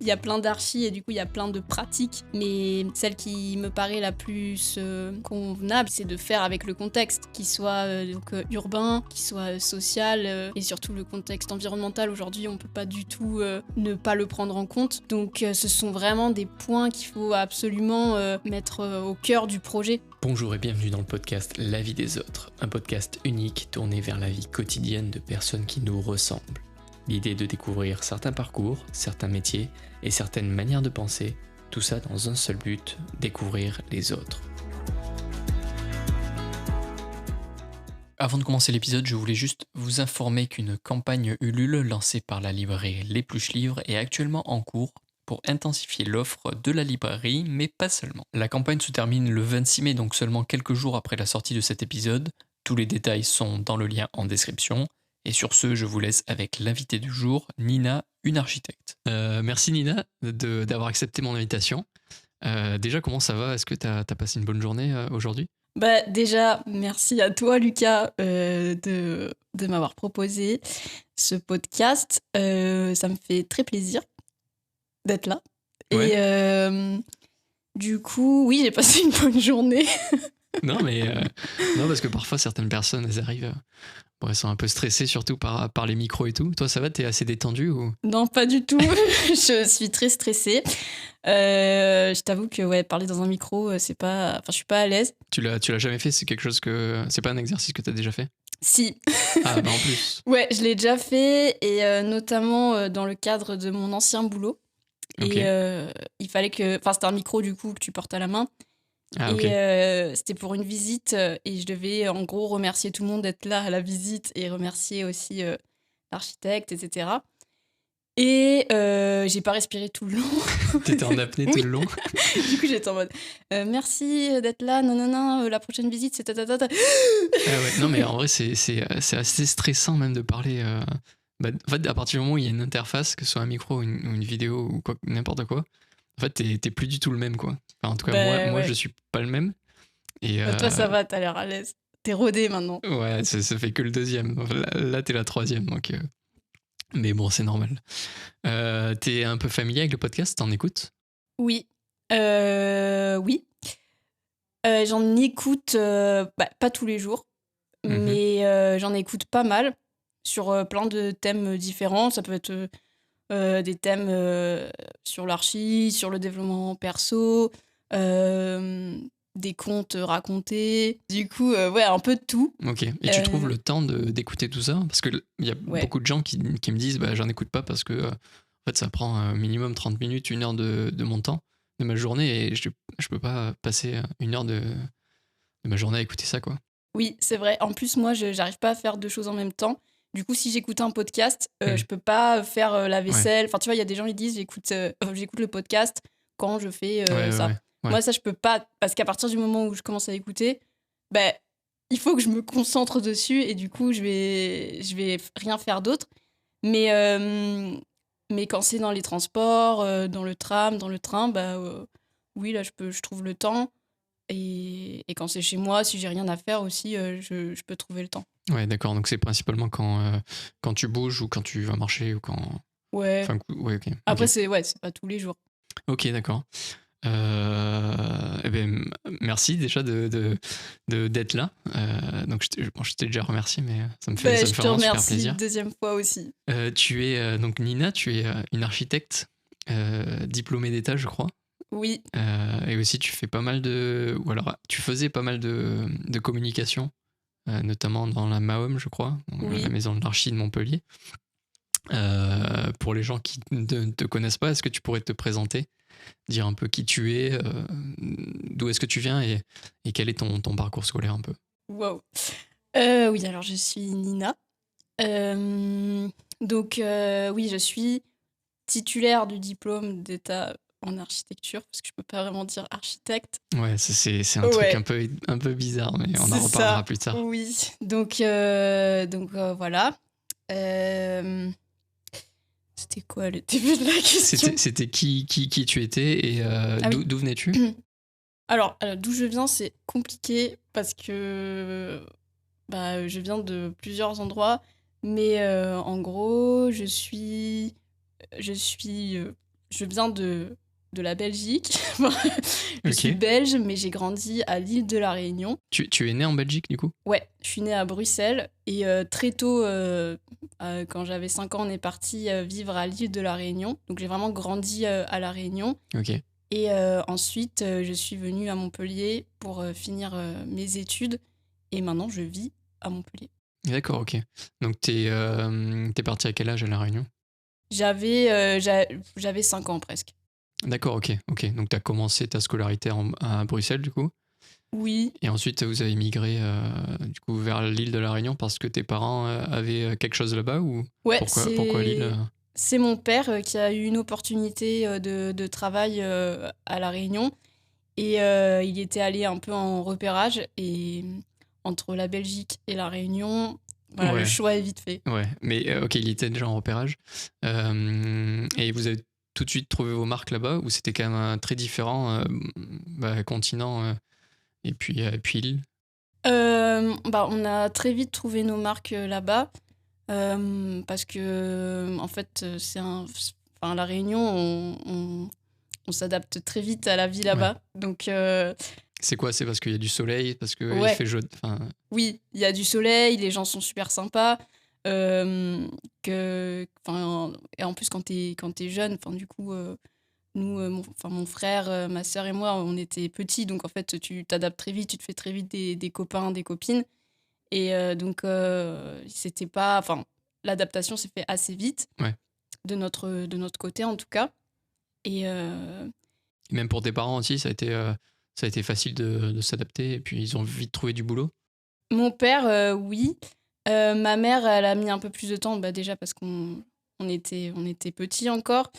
Il y a plein d'archis et du coup il y a plein de pratiques, mais celle qui me paraît la plus convenable, c'est de faire avec le contexte, qu'il soit urbain, qu'il soit social et surtout le contexte environnemental. Aujourd'hui, on peut pas du tout ne pas le prendre en compte. Donc ce sont vraiment des points qu'il faut absolument mettre au cœur du projet. Bonjour et bienvenue dans le podcast La vie des autres, un podcast unique tourné vers la vie quotidienne de personnes qui nous ressemblent. L'idée est de découvrir certains parcours, certains métiers et certaines manières de penser, tout ça dans un seul but, découvrir les autres. Avant de commencer l'épisode, je voulais juste vous informer qu'une campagne Ulule lancée par la librairie Les Pluches Livres est actuellement en cours pour intensifier l'offre de la librairie, mais pas seulement. La campagne se termine le 26 mai, donc seulement quelques jours après la sortie de cet épisode. Tous les détails sont dans le lien en description. Et sur ce, je vous laisse avec l'invité du jour, Nina, une architecte. Merci Nina d'avoir accepté mon invitation. Déjà, comment ça va ? Est-ce que tu as passé une bonne journée aujourd'hui ? Bah déjà, merci à toi Lucas de m'avoir proposé ce podcast. Ça me fait très plaisir d'être là. Ouais. Et du coup, oui, j'ai passé une bonne journée. Non, mais non, parce que parfois certaines personnes, elles arrivent, elles sont un peu stressées, surtout par les micros et tout. Toi, ça va ? T'es assez détendu ou... Non, pas du tout. Je suis très stressée. Je t'avoue que parler dans un micro, c'est pas. Enfin, je suis pas à l'aise. Tu l'as jamais fait ? C'est quelque chose que... C'est pas un exercice que t'as déjà fait ? Si. Ah, bah en plus. Ouais, je l'ai déjà fait, et notamment dans le cadre de mon ancien boulot. Ok. Et il fallait que... Enfin, c'était un micro, du coup, que tu portes à la main. Ah, ok. Et c'était pour une visite, et je devais, en gros, remercier tout le monde d'être là à la visite et remercier aussi l'architecte, etc. Et j'ai pas respiré tout le long. T'étais en apnée tout le long ? Du coup, j'étais en mode merci d'être là, non, la prochaine visite, c'est ta. Ah ouais. Non, mais en vrai, c'est assez stressant même de parler. En fait, à partir du moment où il y a une interface, que ce soit un micro ou une vidéo ou quoi, n'importe quoi, en fait, t'es plus du tout le même, quoi. Enfin, en tout cas, moi, Ouais. je suis pas le même. Et Toi, ça va, t'as l'air à l'aise. T'es rodé maintenant. ouais, ça fait que le deuxième. Là, t'es la troisième, donc. Mais bon, c'est normal. T'es un peu familier avec le podcast ? T'en écoutes ? Oui. Oui. J'en écoute pas tous les jours, mais j'en écoute pas mal sur plein de thèmes différents. Ça peut être des thèmes sur l'archi, sur le développement perso, des contes racontés. Du coup, un peu de tout. Ok. Et tu trouves le temps d'écouter tout ça ? Parce qu'il y a Ouais. beaucoup de gens qui me disent j'en écoute pas parce que en fait, ça prend un minimum 30 minutes, 1 heure de mon temps, de ma journée, et je peux pas passer 1 heure de ma journée à écouter ça, quoi. Oui, c'est vrai. En plus, moi, j'arrive pas à faire deux choses en même temps. Du coup, si j'écoute un podcast, je peux pas faire la vaisselle. Enfin, tu vois, il y a des gens qui disent j'écoute le podcast quand je fais ça. Ouais. Moi, ça, je peux pas. Parce qu'à partir du moment où je commence à écouter, il faut que je me concentre dessus, et du coup, je vais rien faire d'autre. Mais quand c'est dans les transports, dans le tram, dans le train, oui, là, je trouve le temps. Et quand c'est chez moi, si j'ai rien à faire aussi, je peux trouver le temps. Ouais, d'accord. Donc c'est principalement quand tu bouges ou quand tu vas marcher ou quand... Ouais. Enfin, ouais, ok. Après, Ok. c'est pas tous les jours. Ok, d'accord. Merci déjà d'être là. Donc je t'ai déjà remercié, mais ça me fait Je te vraiment super remercie plaisir. deuxième fois aussi. Tu es donc Nina, tu es une architecte diplômée d'État, je crois. Oui. Et aussi tu fais pas mal ou alors tu faisais pas mal de communication, notamment dans la MAOM, je crois, Oui. la maison de l'archi de Montpellier. Pour les gens qui ne te connaissent pas, est-ce que tu pourrais te présenter, dire un peu qui tu es, d'où est-ce que tu viens, et quel est ton parcours scolaire un peu ? Wow. Oui, alors je suis Nina. Donc, oui, je suis titulaire du diplôme d'État en architecture, parce que je peux pas vraiment dire architecte. Ouais, c'est un truc un peu bizarre, mais on en reparlera plus tard. Oui, donc voilà. C'était quoi le début de la question ? C'était qui tu étais et oui. d'où venais-tu ? Alors, d'où je viens, c'est compliqué parce que je viens de plusieurs endroits, mais en gros, je suis je viens de la Belgique. Je suis Ok. belge, mais j'ai grandi à l'île de la Réunion. Tu es né en Belgique, du coup? Ouais, je suis née à Bruxelles et très tôt, quand j'avais 5 ans, on est parti vivre à l'île de la Réunion. Donc j'ai vraiment grandi à la Réunion. Ok. Et ensuite, je suis venue à Montpellier pour finir mes études. Et maintenant, je vis à Montpellier. D'accord, ok. Donc t'es parti à quel âge à La Réunion? J'avais 5 ans presque. D'accord, ok, ok. Donc t'as commencé ta scolarité à Bruxelles, du coup, Oui, et ensuite vous avez migré du coup vers l'île de La Réunion parce que tes parents avaient quelque chose là-bas, ou ouais, pourquoi l'île c'est mon père qui a eu une opportunité de travail à La Réunion. Et il était allé un peu en repérage. Et entre la Belgique et la Réunion, voilà, le Ouais, choix est vite fait. ouais. Mais ok, il était déjà en repérage. Et vous avez tout de suite trouvé vos marques là-bas, ou c'était quand même très différent, continent et puis île? On a très vite trouvé nos marques là-bas. Parce que, en fait, enfin, la Réunion, on s'adapte très vite à la vie Ouais. là-bas. Donc, C'est quoi? C'est parce qu'il y a du soleil, parce qu'il ouais, fait chaud, enfin, oui, il y a du soleil, les gens sont super sympas. Et en plus, quand t'es jeune, enfin, du coup, nous, mon frère, ma sœur et moi, on était petits. Donc, en fait, tu t'adaptes très vite, tu te fais très vite des copains, des copines. Et donc, c'était pas. Enfin, l'adaptation s'est fait assez vite, ouais. de notre côté en tout cas. Et Et même pour tes parents aussi, ça a été facile de s'adapter, et puis ils ont vite trouvé du boulot. mon père, oui. Ma mère, elle a mis un peu plus de temps, bah, déjà parce on était petits encore.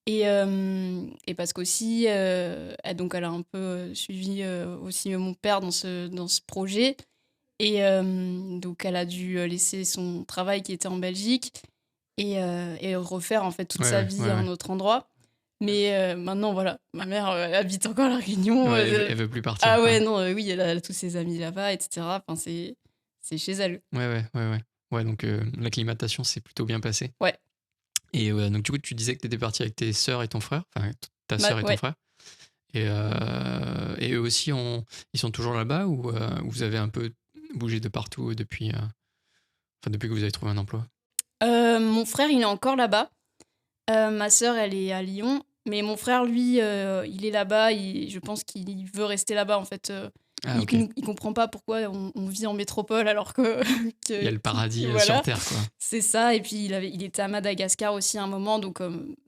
Et parce qu'aussi, donc elle a un peu suivi aussi mon père dans ce projet. Et donc, elle a dû laisser son travail qui était en Belgique et refaire en fait toute Ouais, sa ouais, vie ouais, à ouais. un autre endroit. Mais maintenant, voilà, ma mère habite encore à La Réunion. Ouais, elle veut plus partir, Ah quoi. ouais, non, oui, elle a tous ses amis là-bas, etc. Enfin, c'est chez elle. Ouais, ouais, ouais, ouais. Ouais, donc l'acclimatation s'est plutôt bien passée. Ouais, Et donc du coup, tu disais que tu étais parti avec tes sœurs et ton frère, enfin ta sœur et ton ouais. frère. Et eux aussi, ils sont toujours là-bas, ou vous avez un peu bougé de partout depuis que vous avez trouvé un emploi? Mon frère, il est encore là-bas. Ma sœur, elle est à Lyon. Mais mon frère, lui, il est là-bas. Je pense qu'il veut rester là-bas, en fait. Ah, ok. Il comprend pas pourquoi on vit en métropole alors que, Il y a le paradis sur voilà, Terre, quoi. c'est ça. Et puis il était à Madagascar aussi à un moment, donc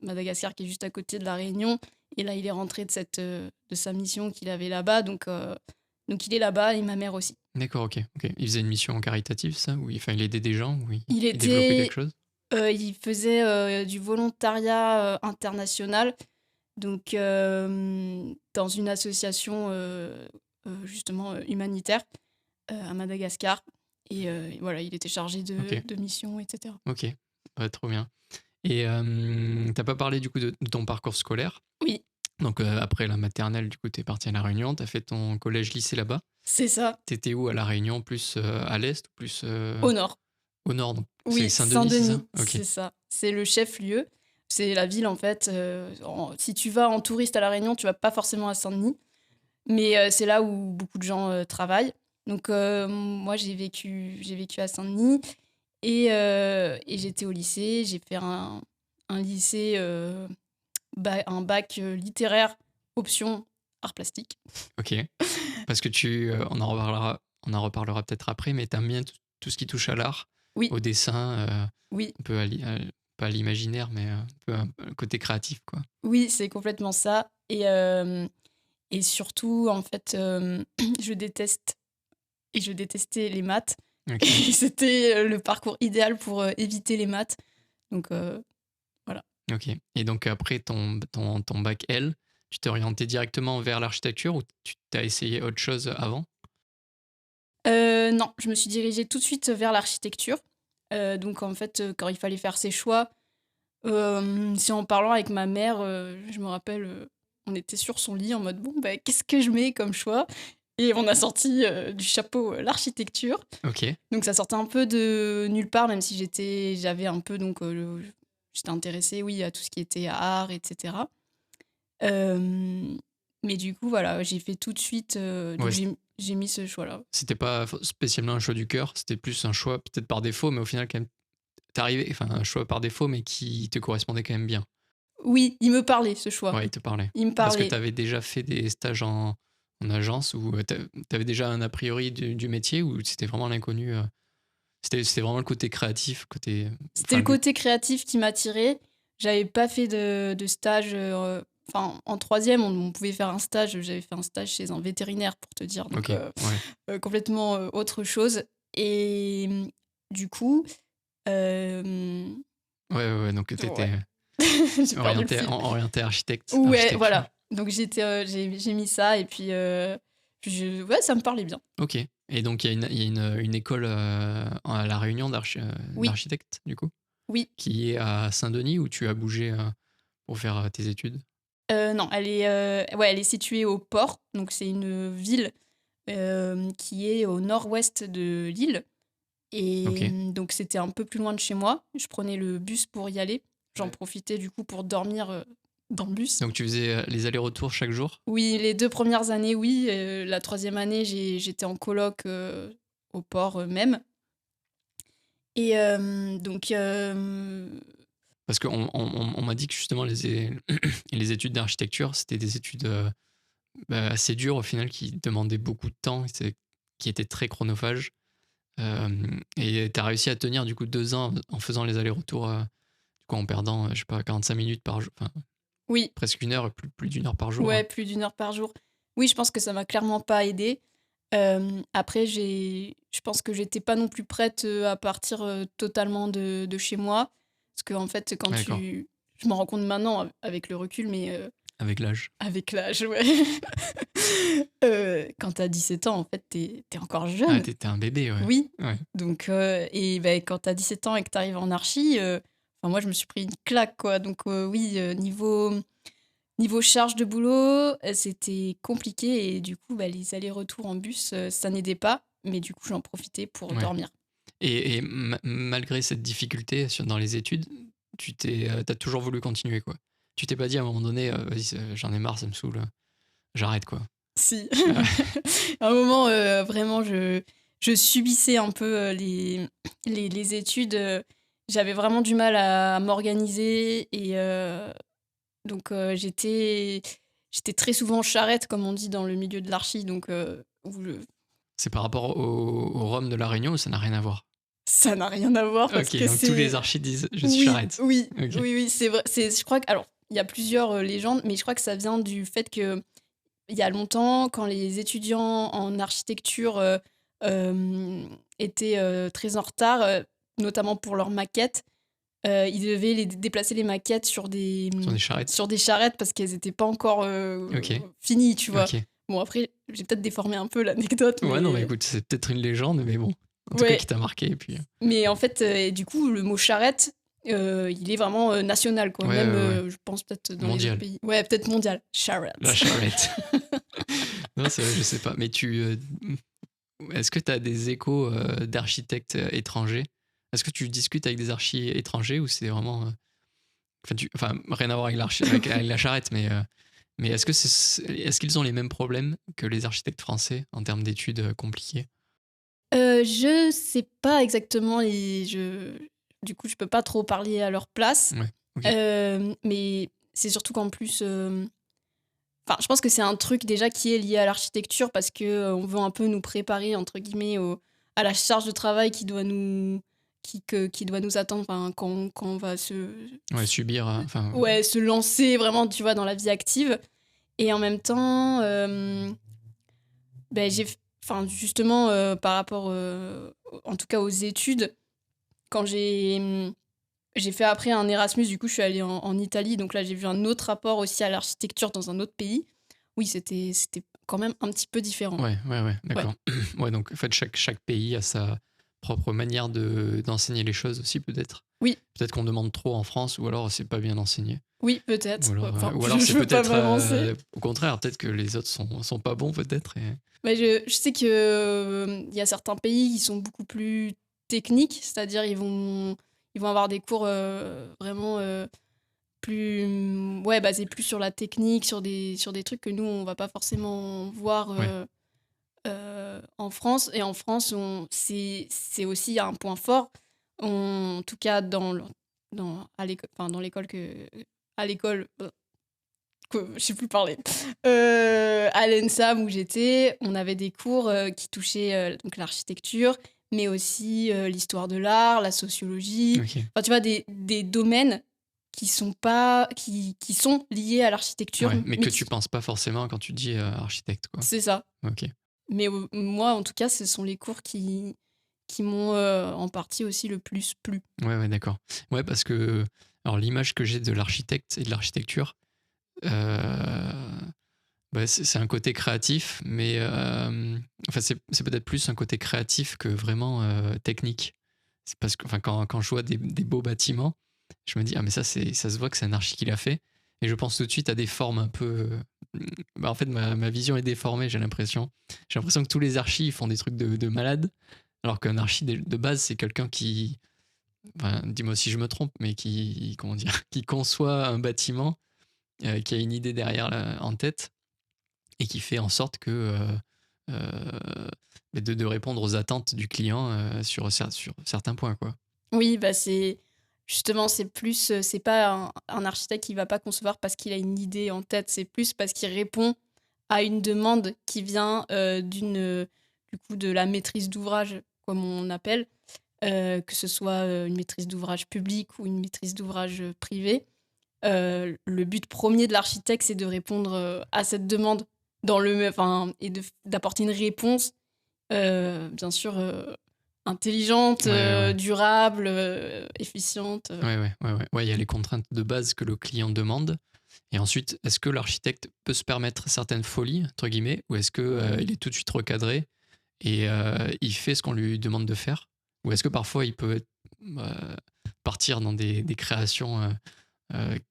Madagascar qui est juste à côté de la Réunion. Et là, il est rentré de sa mission qu'il avait là-bas, donc il est là-bas et ma mère aussi. D'accord, ok, ok. Il faisait une mission caritative, ça? Enfin, il aidait des gens, ou Il il développait quelque était, chose? il faisait du volontariat international, donc dans une association justement humanitaire à Madagascar. Et voilà, il était chargé Ok, de missions, etc. ok. Ouais, trop bien. Et t'as pas parlé du coup de ton parcours scolaire. Oui, Donc après la maternelle, du coup, t'es parti à La Réunion, t'as fait ton collège-lycée là-bas. c'est ça, T'étais où à La Réunion? Plus à l'est, ou plus au nord. au nord? Donc c'est Oui, Saint-Denis, c'est ça? Saint-Denis, Ok. c'est ça. C'est le chef-lieu. C'est la ville, en fait. Si tu vas en touriste à La Réunion, tu vas pas forcément à Saint-Denis. Mais c'est là où beaucoup de gens travaillent. Donc, moi, j'ai vécu à Saint-Denis. Et j'étais au lycée. J'ai fait un lycée, un bac littéraire, option art plastique. Ok. Parce que on en reparlera peut-être après, mais t'aimes bien tout ce qui touche à l'art, Oui, au dessin, oui, un peu pas à l'imaginaire, mais un peu le côté créatif, quoi. oui, c'est complètement ça. Et surtout, en fait, je déteste et je détestais les maths. Et Ok. c'était le parcours idéal pour éviter les maths. Donc, voilà. Ok. Et donc après ton bac L, tu t'es orienté directement vers l'architecture, ou tu t'as essayé autre chose avant? Non, je me suis dirigée tout de suite vers l'architecture. Donc, en fait, quand il fallait faire ses choix, c'est en parlant avec ma mère, je me rappelle, on était sur son lit en mode bon, bah, qu'est-ce que je mets comme choix? Et on a sorti du chapeau l'architecture. Ok. Donc ça sortait un peu de nulle part, même si j'avais un peu donc j'étais intéressée, oui, à tout ce qui était art, etc. Euh, mais du coup, voilà, j'ai fait tout de suite. Donc, Ouais, j'ai mis ce choix-là. c'était pas spécialement un choix du cœur, c'était plus un choix peut-être par défaut, mais au final, quand même, t'es arrivé, enfin, un choix par défaut, mais qui te correspondait quand même bien. Oui, il me parlait, ce choix. Ouais, il te parlait. Il me Parce que parlait. t'avais déjà fait des stages en agence ou t'avais déjà un a priori du métier ou c'était vraiment l'inconnu c'était vraiment le côté créatif, côté. C'était Enfin, le côté créatif qui m'attirait. J'avais pas fait de stage. Enfin, en troisième, on pouvait faire un stage. J'avais fait un stage chez un vétérinaire, pour te dire. Donc, ok, ouais. complètement autre chose. Et du coup, Ouais, donc t'étais ouais. J'ai perdu le fil. orienté architecte, Ouais, architecture. voilà. Donc, j'ai mis ça et puis, ouais, ça me parlait bien. Ok. Et donc il y a une école à La Réunion Oui, d'architecte, du coup, oui. qui est à Saint-Denis où tu as bougé pour faire tes études. Non, ouais, elle est située au Port. Donc, c'est une ville qui est au nord-ouest de l'île. Et Ok. donc, c'était un peu plus loin de chez moi. Je prenais le bus pour y aller. J'en Ouais. profitais du coup pour dormir dans le bus. Donc tu faisais les allers-retours chaque jour. Oui, les 2 premières années, oui. La troisième année, j'étais en coloc au port même. Et donc, Parce qu'on m'a dit que justement les études d'architecture, c'était des études assez dures au final, qui demandaient beaucoup de temps, qui étaient très chronophages. Et tu as réussi à tenir du coup 2 ans en faisant les allers-retours, du coup, en perdant, je sais pas, 45 minutes par jour, enfin oui, presque une heure, plus d'une heure par jour. ouais, plus d'1 heure par jour. Oui, je pense que ça m'a clairement pas aidée. Après, je pense que j'étais pas non plus prête à partir totalement de chez moi. Parce qu'en fait, quand Ouais, d'accord. je m'en rends compte maintenant avec le recul, mais Avec l'âge. avec l'âge, ouais. Quand t'as 17 ans, en fait, t'es encore Ah, jeune. t'étais un bébé, ouais. Oui. Ouais. Donc, et ben, quand t'as 17 ans et que t'arrives en archi, enfin, moi, je me suis pris une claque, quoi. Donc, oui, niveau charge de boulot, c'était compliqué. Et du coup, bah, les allers-retours en bus, ça n'aidait pas. Mais du coup, j'en profitais pour Ouais. dormir. Et malgré cette difficulté dans les études, t'as toujours voulu continuer, quoi. Tu t'es pas dit à un moment donné, vas-y, j'en ai marre, ça me saoule, j'arrête, quoi. Si. Ah, À un moment, vraiment, je subissais un peu les études. J'avais vraiment du mal à m'organiser. Et donc, j'étais très souvent en charrette, comme on dit dans le milieu de l'archi. Donc, c'est par rapport au Rhum de la Réunion ou ça n'a rien à voir? ça n'a rien à voir parce Ok, que donc tous les c'est. archis disent je suis Oui, charrette. oui, Ok. oui, oui, c'est vrai. Je crois que. Alors, il y a plusieurs légendes, mais je crois que ça vient du fait que il y a longtemps, quand les étudiants en architecture étaient très en retard, notamment pour leurs maquettes, ils devaient déplacer les maquettes Sur des charrettes. sur des charrettes parce qu'elles n'étaient pas encore Ok. finies, tu vois. Ok. Bon, après, j'ai peut-être déformé un peu l'anecdote, Ouais, non, mais mais écoute, c'est peut-être une légende, mais bon. En tout cas, ouais. qui t'a marqué. Et puis. Mais en fait, du coup, le mot charrette, il est vraiment national, quoi. Ouais, Même, ouais. je pense peut-être dans les Mondial. autres pays. Ouais, peut-être mondial. Charrette. La charrette. Non, c'est vrai, je sais pas. Mais est-ce que tu as des échos d'architectes étrangers? Est-ce que tu discutes avec des archis étrangers ou c'est vraiment. Enfin, rien à voir avec, avec la charrette, mais est-ce qu'ils ont les mêmes problèmes que les architectes français en termes d'études compliquées? Je sais pas exactement du coup, je peux pas trop parler à leur place. Ouais, ok. Mais c'est surtout qu'en plus, enfin, je pense que c'est un truc déjà qui est lié à l'architecture parce que on veut un peu nous préparer entre guillemets à la charge de travail qui doit nous attendre, enfin, quand on va Ouais, subir. Enfin, ouais, se lancer vraiment, tu vois, dans la vie active. Et en même temps, ben, enfin, justement, par rapport, en tout cas aux études, quand j'ai fait après un Erasmus, du coup, je suis allée en Italie, donc là, j'ai vu un autre rapport aussi à l'architecture dans un autre pays. Oui, c'était quand même un petit peu différent. ouais, Ouais. d'accord. Ouais, donc en fait, chaque pays a sa propre manière d'enseigner les choses aussi, peut-être. Oui, Peut-être qu'on demande trop en France, ou alors c'est pas bien enseigné. oui, peut-être. Enfin, Ou alors je c'est veux pas peut-être m'avancer. au contraire, peut-être que les autres sont pas bons, peut-être. Mais je sais que il y a certains pays qui sont beaucoup plus techniques, c'est-à-dire ils vont avoir des cours vraiment basés plus sur la technique, sur des trucs que nous, on va pas forcément voir en France. Et en France, c'est aussi un point fort. En tout cas, dans l'école à l'école, je sais plus parler. À l'ENSAM où j'étais, on avait des cours qui touchaient donc l'architecture, mais aussi l'histoire de l'art, la sociologie. Ok. Enfin, tu vois, des domaines qui sont liés à l'architecture. Ouais, mais que tu penses pas forcément quand tu dis architecte, quoi. C'est ça. Ok. Mais moi, en tout cas, ce sont les cours qui m'ont en partie aussi le plus plu. Ouais, d'accord. Ouais, parce que alors l'image que j'ai de l'architecte et de l'architecture, c'est un côté créatif, mais enfin, c'est peut-être plus un côté créatif que vraiment technique. C'est parce que quand je vois des beaux bâtiments, je me dis, ah, mais ça se voit que c'est un archi qui l'a fait. Et je pense tout de suite à des formes un peu. En fait, ma vision est déformée, j'ai l'impression. J'ai l'impression que tous les archis ils font des trucs de malade, alors qu'un archi de base, c'est quelqu'un qui. Enfin, dis-moi si je me trompe, mais comment dire, qui conçoit un bâtiment, qui a une idée derrière en tête et qui fait en sorte que de répondre aux attentes du client sur certains points, quoi. Oui, bah c'est pas un architecte qui va pas concevoir parce qu'il a une idée en tête, c'est plus parce qu'il répond à une demande qui vient du coup de la maîtrise d'ouvrage, comme on appelle, que ce soit une maîtrise d'ouvrage public ou une maîtrise d'ouvrage privé. Le but premier de l'architecte, c'est de répondre à cette demande et d'apporter une réponse, bien sûr, intelligente, Ouais. durable, efficiente. Ouais, il y a les contraintes de base que le client demande. Et ensuite, est-ce que l'architecte peut se permettre certaines folies, entre guillemets, ou est-ce que il est tout de suite recadré et il fait ce qu'on lui demande de faire? Ou est-ce que parfois il peut partir dans des créations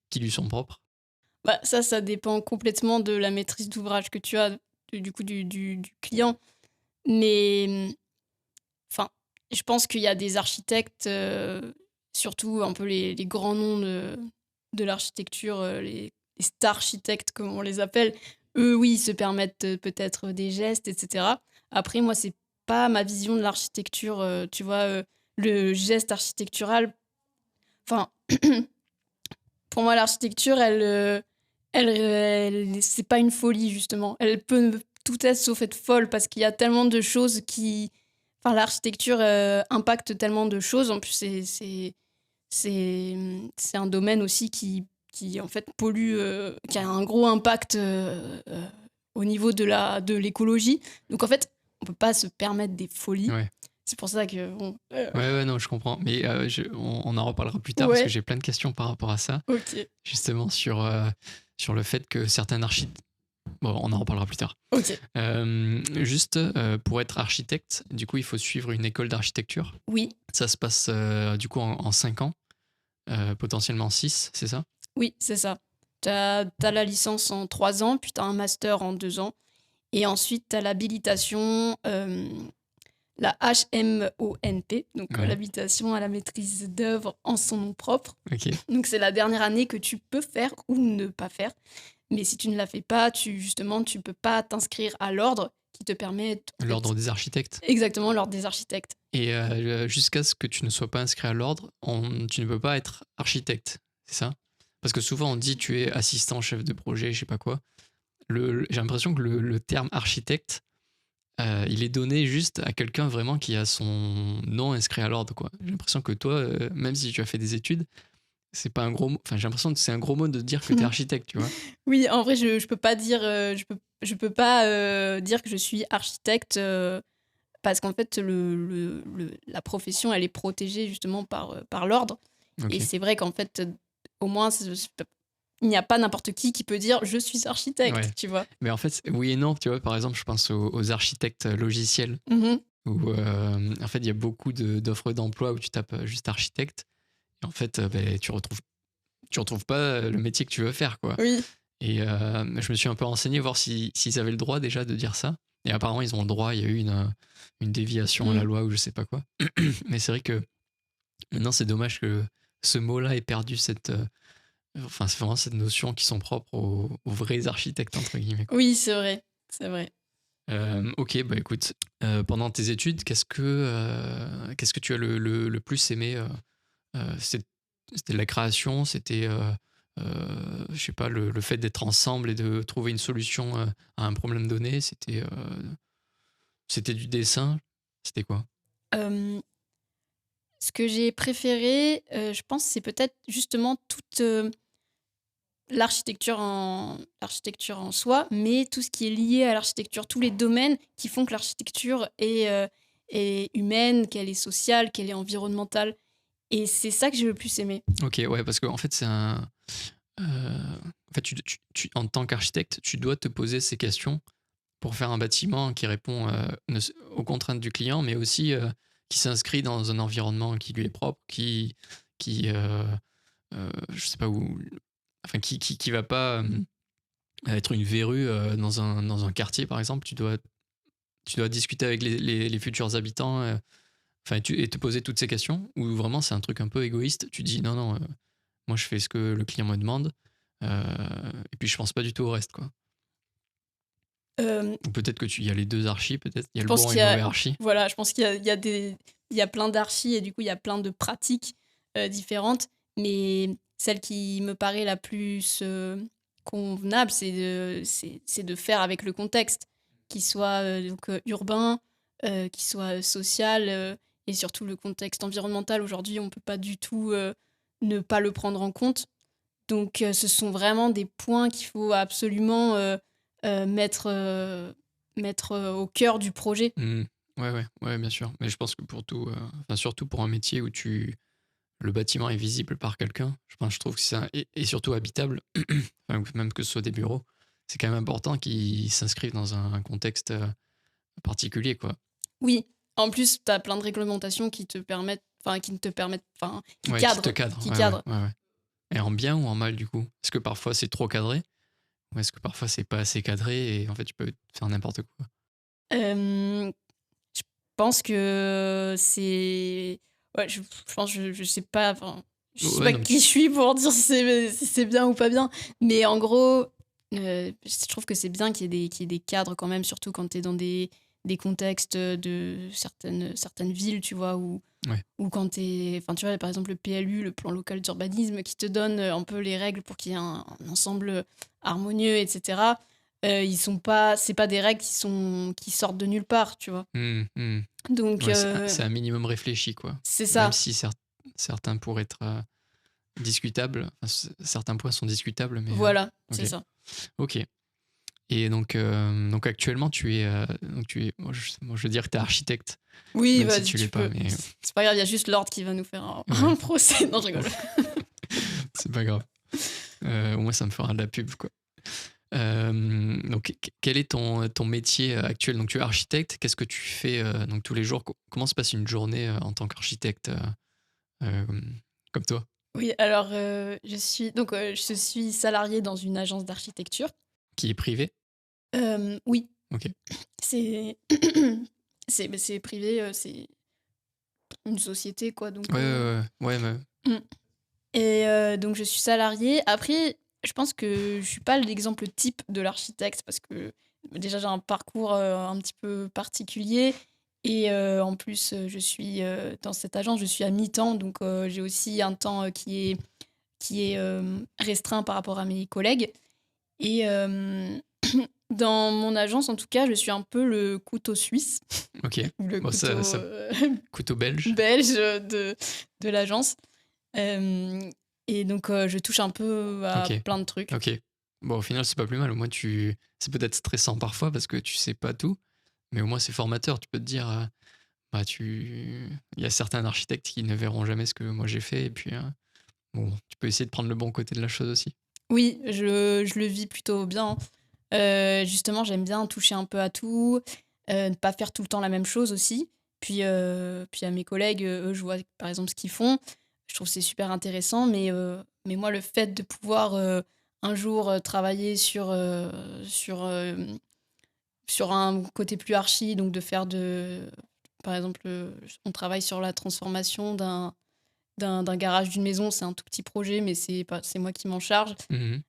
qui lui sont propres? Bah, ça dépend complètement de la maîtrise d'ouvrage que tu as, du coup, du client. Mais enfin, je pense qu'il y a des architectes, surtout un peu les grands noms de l'architecture, les star architectes, comme on les appelle. Eux, oui, ils se permettent peut-être des gestes, etc. Après, moi, c'est pas ma vision de l'architecture. Tu vois, le geste architectural. Enfin, pour moi, l'architecture, c'est pas une folie, justement. Elle peut tout être sauf être folle parce qu'il y a tellement de choses qui. Enfin, l'architecture impacte tellement de choses. En plus, c'est un domaine aussi qui en fait, pollue, qui a un gros impact au niveau de l'écologie. Donc, en fait, on peut pas se permettre des folies. Ouais. C'est pour ça que. Ouais, non, je comprends. Mais on en reparlera plus tard parce que j'ai plein de questions par rapport à ça. Ok. Justement, sur le fait que certains architectes. Bon, on en reparlera plus tard. Ok. Juste pour être architecte, du coup, il faut suivre une école d'architecture. Oui. Ça se passe du coup en 5 ans, potentiellement 6, c'est ça? Oui, c'est ça. T'as la licence en 3 ans, puis t'as un master en 2 ans. Et ensuite, t'as l'habilitation, la HMONP, donc Ouais. l'habilitation à la maîtrise d'œuvre en son nom propre. Ok. Donc c'est la dernière année que tu peux faire ou ne pas faire. Mais si tu ne la fais pas, tu peux pas t'inscrire à l'ordre qui te permet... L'ordre des architectes. Exactement, l'ordre des architectes. Et jusqu'à ce que tu ne sois pas inscrit à l'ordre, tu ne peux pas être architecte, c'est ça? Parce que souvent on dit tu es assistant chef de projet, je sais pas quoi. J'ai l'impression que le terme architecte, il est donné juste à quelqu'un vraiment qui a son nom inscrit à l'ordre, quoi. J'ai l'impression que toi, même si tu as fait des études, c'est pas un gros mot. Enfin, j'ai l'impression que c'est un gros mot de dire que tu es architecte, tu vois. Oui, en vrai, je peux pas dire, je peux pas dire que je suis architecte parce qu'en fait, la profession, elle est protégée justement par l'ordre. Ok. Et c'est vrai qu'en fait, au moins, il n'y a pas n'importe qui peut dire je suis architecte, Ouais. tu vois. Mais en fait, oui et non, tu vois. Par exemple, je pense aux architectes logiciels Mhm. où en fait, il y a beaucoup d'offres d'emploi où tu tapes juste architecte. Et en fait, tu retrouves pas le métier que tu veux faire, quoi. Oui. Et je me suis un peu renseigné voir s'ils avaient le droit déjà de dire ça. Et apparemment, ils ont le droit. Il y a eu une déviation à la loi ou je sais pas quoi. Mais c'est vrai que Maintenant, c'est dommage que ce mot-là ait perdu enfin, c'est vraiment cette notion qui sont propres aux vrais architectes, entre guillemets. Oui, c'est vrai, c'est vrai. Ok, bah écoute, pendant tes études, qu'est-ce que tu as le plus aimé c'était la création, c'était, je sais pas, le fait d'être ensemble et de trouver une solution à un problème donné, c'était du dessin, c'était quoi? Euh, Ce que j'ai préféré, je pense, c'est peut-être justement toute l'architecture en soi, mais tout ce qui est lié à l'architecture, tous les domaines qui font que l'architecture est humaine, qu'elle est sociale, qu'elle est environnementale. Et c'est ça que j'ai le plus aimé. Ok, ouais, parce qu'en fait, en fait, en tant qu'architecte, tu dois te poser ces questions pour faire un bâtiment qui répond aux contraintes du client, mais aussi qui s'inscrit dans un environnement qui lui est propre, qui je sais pas où, enfin qui va pas être une verrue dans un quartier par exemple. Tu dois discuter avec les futurs habitants, enfin et te poser toutes ces questions. Ou vraiment c'est un truc un peu égoïste. Tu dis non non, moi je fais ce que le client me demande, et puis je pense pas du tout au reste quoi. Euh, Ou peut-être que il y a les deux archis, peut-être il y a je le pense bon et qu'il le y mauvais a, archi. voilà, je pense il y a plein d'archis et du coup, il y a plein de pratiques différentes. Mais celle qui me paraît la plus convenable, c'est de faire avec le contexte, qu'il soit urbain, qu'il soit social et surtout le contexte environnemental. Aujourd'hui, on ne peut pas du tout ne pas le prendre en compte. Donc, ce sont vraiment des points qu'il faut absolument mettre au cœur du projet. Mmh. Ouais, ouais, ouais, bien sûr. Mais je pense que pour tout, enfin, surtout pour un métier où le bâtiment est visible par quelqu'un, je trouve que et surtout habitable, enfin, même que ce soit des bureaux, c'est quand même important qu'ils s'inscrivent dans un contexte particulier, quoi. Oui, en plus, tu as plein de réglementations qui te permettent, enfin, qui ne te permettent, enfin, Ouais, qui te cadre. qui Ouais, ouais, cadrent. ouais, ouais. Et en bien ou en mal, du coup? Est-ce que parfois c'est trop cadré? Ou est-ce que parfois c'est pas assez cadré et en fait tu peux faire n'importe quoi? Euh, je pense que c'est, ouais, je pense, je sais pas, enfin, je sais Ouais, pas non, mais qui je suis pour dire si c'est bien ou pas bien, mais en gros, je trouve que c'est bien qu'il y ait des cadres quand même, surtout quand tu es dans des contextes de certaines villes, tu vois, ouais. ou quand t'es, enfin tu vois par exemple le PLU, le plan local d'urbanisme, qui te donne un peu les règles pour qu'il y ait un ensemble harmonieux, etc. Ils sont pas, c'est pas des règles qui sortent de nulle part, tu vois. Mmh, mmh. Donc Ouais, c'est un minimum réfléchi, quoi. c'est Même ça, si certains pourraient être discutables, enfin, certains points sont discutables, mais voilà, ok. c'est ça. Ok. Et donc actuellement, moi, je veux dire que tu es architecte, Oui, même si vas-y, tu l'es tu pas, peux. mais C'est pas grave, il y a juste l'ordre qui va nous faire ouais, un procès. Non, je rigole. c'est pas grave. Au moins, ça me fera de la pub, quoi. Donc, quel est ton métier actuel? Donc, tu es architecte. Qu'est-ce que tu fais donc tous les jours? Comment se passe une journée en tant qu'architecte euh, comme toi? Oui, alors je suis salariée dans une agence d'architecture. Qui est privé? Oui, Ok. c'est c'est privé, c'est une société, quoi. Ouais, ouais, ouais, ouais, Mm. Et donc, je suis salariée. Après, je pense que je suis pas l'exemple type de l'architecte parce que déjà, j'ai un parcours un petit peu particulier. Et en plus, je suis dans cette agence, je suis à mi-temps. Donc, j'ai aussi un temps qui est restreint par rapport à mes collègues. Et dans mon agence, en tout cas, je suis un peu le couteau suisse, ok. le Bon, couteau couteau belge. belge de l'agence. Euh, et donc, je touche un peu à Ok. plein de trucs. Ok. Bon, au final, c'est pas plus mal. Au moins, c'est peut-être stressant parfois parce que tu sais pas tout, mais au moins, c'est formateur. Tu peux te dire, bah, il y a certains architectes qui ne verront jamais ce que moi j'ai fait, et puis, bon, tu peux essayer de prendre le bon côté de la chose aussi. Oui, je le vis plutôt bien. Justement, j'aime bien toucher un peu à tout, ne pas faire tout le temps la même chose aussi. Puis à mes collègues, eux, je vois par exemple ce qu'ils font. Je trouve que c'est super intéressant, mais moi, le fait de pouvoir un jour travailler sur un côté plus archi, donc de faire par exemple, on travaille sur la transformation d'un garage d'une maison, c'est un tout petit projet, mais c'est moi qui m'en charge. Mhm.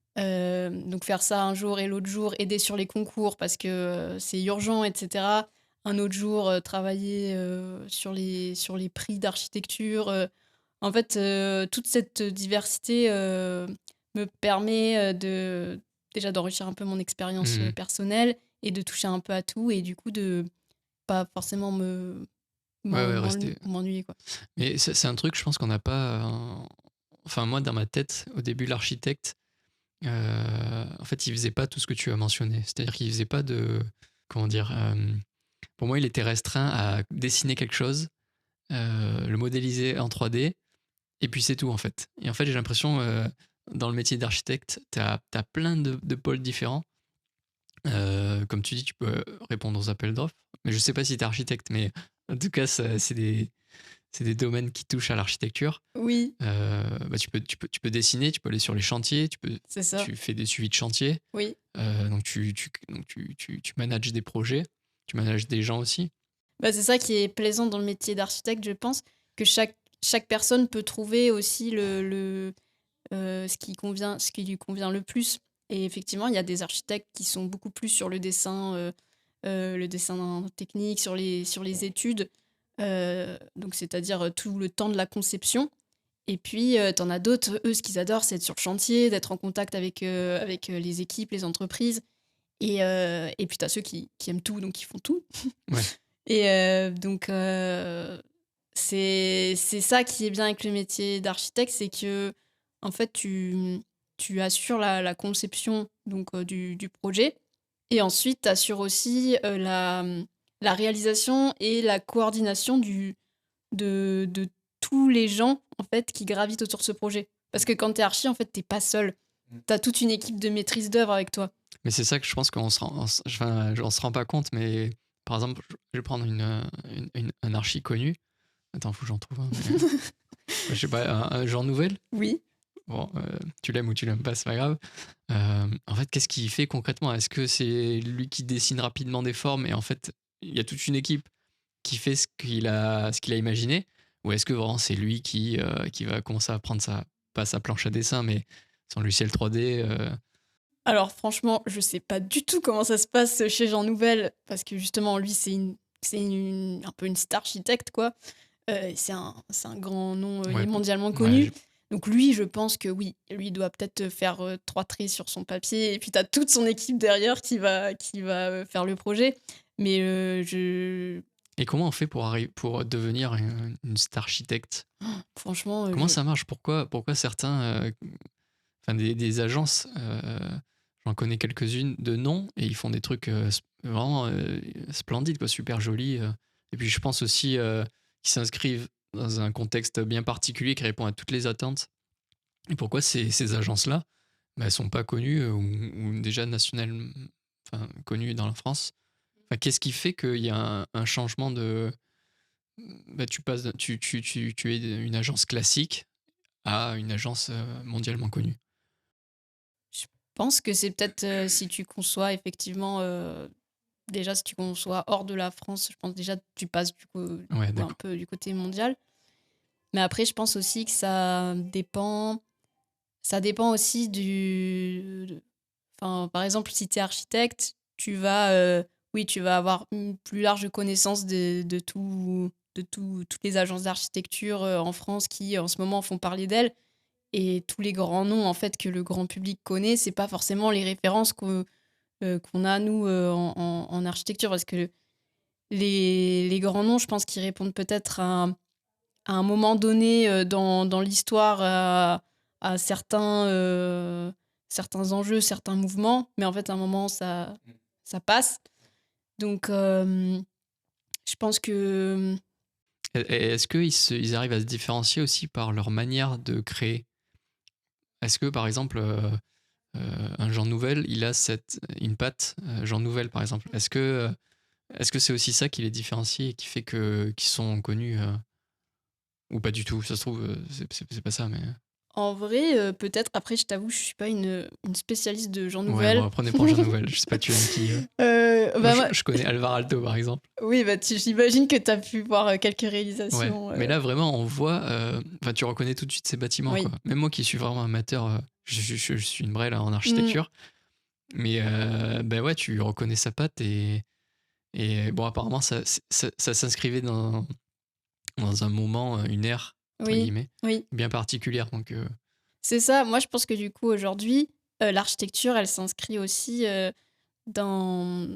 Donc faire ça un jour et l'autre jour, aider sur les concours parce que c'est urgent, etc. Un autre jour, travailler sur les prix d'architecture. En fait, toute cette diversité me permet déjà d'enrichir un peu mon expérience Mhm. personnelle et de toucher un peu à tout et du coup de pas forcément Ouais, rester. m'ennuyer, quoi. Mais c'est un truc, je pense qu'on n'a pas. Enfin, moi, dans ma tête, au début, l'architecte, en fait, il faisait pas tout ce que tu as mentionné. C'est-à-dire qu'il faisait pas de. Comment dire pour moi, il était restreint à dessiner quelque chose, le modéliser en 3D, et puis c'est tout, en fait. Et en fait, j'ai l'impression, dans le métier d'architecte, t'as plein de pôles différents. Comme tu dis, tu peux répondre aux appels d'offres. Mais je sais pas si tu es architecte, mais en tout cas, c'est des domaines qui touchent à l'architecture. Oui, Tu peux dessiner, tu peux aller sur les chantiers, c'est ça. tu fais des suivis de chantier. Oui. Donc tu manages des projets, tu manages des gens aussi. Bah, c'est ça qui est plaisant dans le métier d'architecte, je pense, que chaque personne peut trouver aussi ce qui lui convient le plus. Et effectivement, il y a des architectes qui sont beaucoup plus sur le dessin technique, sur les études, donc c'est-à-dire tout le temps de la conception. Et puis, t'en as d'autres, eux, ce qu'ils adorent, c'est être sur le chantier, d'être en contact avec les équipes, les entreprises. Et puis, t'as ceux qui aiment tout, donc qui font tout. Ouais. Et donc, c'est ça qui est bien avec le métier d'architecte, c'est que en fait, tu assures la conception donc, du projet. Et ensuite, tu assures aussi la réalisation et la coordination de tous les gens en fait, qui gravitent autour de ce projet. Parce que quand tu es archi, en fait, tu n'es pas seul. Tu as toute une équipe de maîtrise d'œuvre avec toi. Mais c'est ça que je pense qu'on on se rend pas compte. Mais par exemple, je vais prendre un archi connu. Attends, faut que j'en trouve un. Mais, je sais pas, un Jean Nouvel. Oui. Bon, tu l'aimes ou tu l'aimes pas, c'est pas grave. En fait, qu'est-ce qu'il fait concrètement? Est-ce que c'est lui qui dessine rapidement des formes et en fait, il y a toute une équipe qui fait ce qu'il a imaginé? Ou est-ce que vraiment c'est lui qui va commencer à prendre pas sa planche à dessin, mais son logiciel 3D Alors franchement, je sais pas du tout comment ça se passe chez Jean Nouvel, parce que justement, lui, un peu une star architecte, quoi. C'est un grand nom, il Ouais, est mondialement ouais, connu. Donc lui, je pense que oui, lui doit peut-être faire 3 traits sur son papier, et puis tu as toute son équipe derrière qui va faire le projet. Mais Et comment on fait pour devenir une star architecte? franchement, Comment ça marche? Pourquoi certains, enfin des agences, j'en connais quelques-unes de nom et ils font des trucs vraiment splendides, quoi, super jolis. Et puis je pense aussi qu'ils s'inscrivent dans un contexte bien particulier qui répond à toutes les attentes. Et pourquoi ces agences-là, bah, elles sont pas connues ou déjà nationales, enfin connues dans la France. Enfin, qu'est-ce qui fait qu'il y a un changement de, bah, tu es une agence classique à une agence mondialement connue. je pense que c'est peut-être si tu conçois effectivement, déjà si tu conçois hors de la France, je pense déjà tu passes Ouais, du coup un d'accord. peu du côté mondial. Mais après, je pense aussi que ça dépend aussi enfin, par exemple, si tu es architecte, oui, tu vas avoir une plus large connaissance toutes les agences d'architecture en France qui, en ce moment, font parler d'elles. Et tous les grands noms, en fait, que le grand public connaît, c'est pas forcément les références qu'on a, nous, en architecture. Parce que les grands noms, je pense qu'ils répondent peut-être à un moment donné dans l'histoire à certains enjeux, certains mouvements, mais en fait, à un moment, ça passe. Donc, je pense que Et est-ce qu'ils arrivent à se différencier aussi par leur manière de créer? Est-ce que, par exemple, un Jean Nouvel, il a une patte Jean Nouvel, par exemple? Est-ce que c'est aussi ça qui les différencie et qui fait qu'ils sont connus ou pas du tout? Ça se trouve, c'est pas ça, mais. En vrai, peut-être. Après, je t'avoue, je suis pas une spécialiste de Jean Ouais, Nouvel. bon, prenez pour Jean Nouvel. Je sais pas, tu aimes qui. Moi, Moi, je connais Alvar Alto, par exemple. oui, j'imagine que tu as pu voir quelques Ouais, réalisations. mais là, vraiment, on voit. Enfin, tu reconnais tout de suite ces bâtiments, Oui. quoi. Même moi qui suis vraiment amateur, je suis une brêle en Mm. architecture. Mais ben ouais, tu reconnais sa patte et bon, apparemment, ça s'inscrivait dans un moment, une ère, entre Oui, guillemets, oui. bien particulière. Donc, C'est ça. Moi, je pense que du coup, aujourd'hui, l'architecture, elle s'inscrit aussi dans,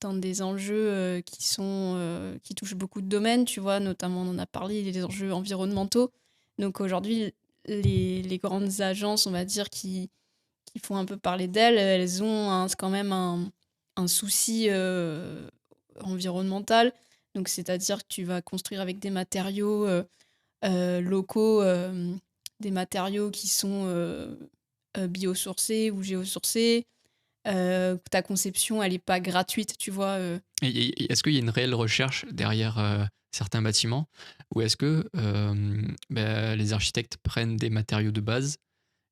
dans des enjeux qui touchent beaucoup de domaines, tu vois, notamment, on en a parlé, les enjeux environnementaux. Donc aujourd'hui, les grandes agences, on va dire, qui font un peu parler d'elles, elles ont quand même un souci environnemental. Donc, c'est-à-dire que tu vas construire avec des matériaux locaux, des matériaux qui sont biosourcés ou géosourcés. Ta conception, elle n'est pas gratuite, tu vois. est-ce qu'il y a une réelle recherche derrière certains bâtiments ou est-ce que ben, les architectes prennent des matériaux de base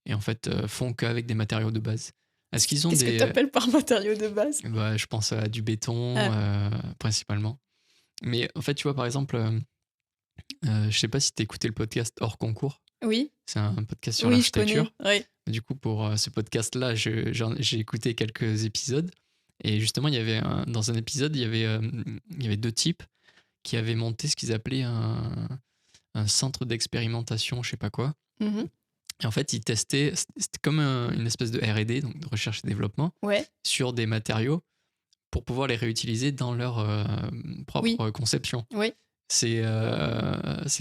et en fait font qu'avec des matériaux de base? Est-ce qu'ils ont Qu'est-ce que tu appelles par matériaux de base? bah, je pense à du béton principalement. Mais en fait, tu vois, par exemple, je sais pas si tu as écouté le podcast Hors Concours. Oui, C'est un podcast sur oui, je connais. l'architecture. Ouais. Du coup, pour ce podcast-là, j'ai écouté quelques épisodes. Et justement, dans un épisode, il y avait deux types qui avaient monté ce qu'ils appelaient un centre d'expérimentation, je sais pas quoi. Mhm. Et en fait, ils testaient, c'était comme une espèce de R&D, donc de recherche et développement, Ouais. sur des matériaux pour pouvoir les réutiliser dans leur propre conception. Oui. C'est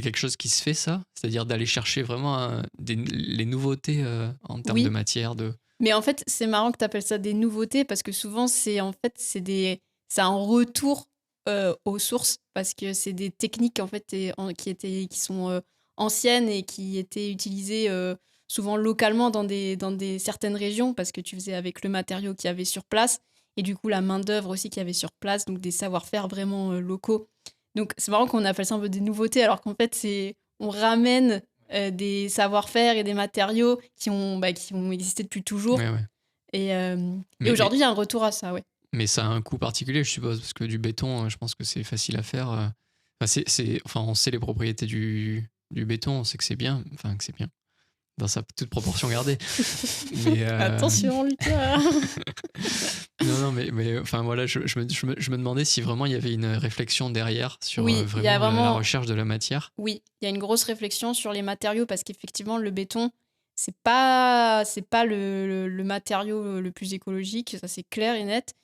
quelque chose qui se fait, ça? C'est-à-dire d'aller chercher vraiment les nouveautés en termes de matière, Mais en fait, c'est marrant que tu appelles ça des nouveautés parce que souvent, c'est un retour aux sources parce que c'est des techniques en fait qui sont anciennes et qui étaient utilisées souvent localement dans des certaines régions parce que tu faisais avec le matériau qu'il y avait sur place et du coup la main-d'œuvre aussi qu'il y avait sur place, donc des savoir-faire vraiment locaux. Donc c'est marrant qu'on appelle ça un peu des nouveautés alors qu'en fait, on ramène des savoir-faire et des matériaux qui ont existé depuis toujours. Ouais. Et aujourd'hui, il y a un retour à ça, ouais. Mais ça a un coût particulier, je suppose, parce que du béton, je pense que c'est facile à faire. Enfin, on sait les propriétés du béton, on sait que c'est bien, dans sa toute proportion gardée. Mais, Attention, Lucas. non, mais enfin voilà, je me demandais si vraiment il y avait une réflexion derrière sur Oui, il y a vraiment la vraiment recherche de la matière. Oui, il y a une grosse réflexion sur les matériaux parce qu'effectivement, le béton, c'est pas le matériau le plus écologique, ça c'est clair et net.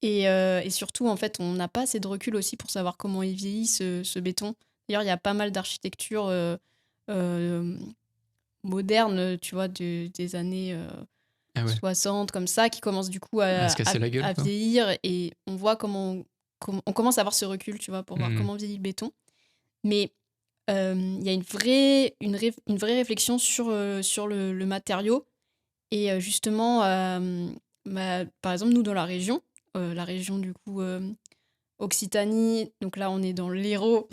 Et surtout, en fait, on n'a pas assez de recul aussi pour savoir comment il vieillit ce béton. D'ailleurs, il y a pas mal d'architecture moderne, tu vois, des années Ah ouais. 60, comme ça, qui commence du coup À se casser la gueule, à quoi. vieillir. Et on voit on commence à avoir ce recul, tu vois, pour voir comment vieillit le béton. Mais il y a une vraie réflexion sur le matériau. Et justement, par exemple, nous, dans la région du coup Occitanie, donc là, on est dans l'Hérault,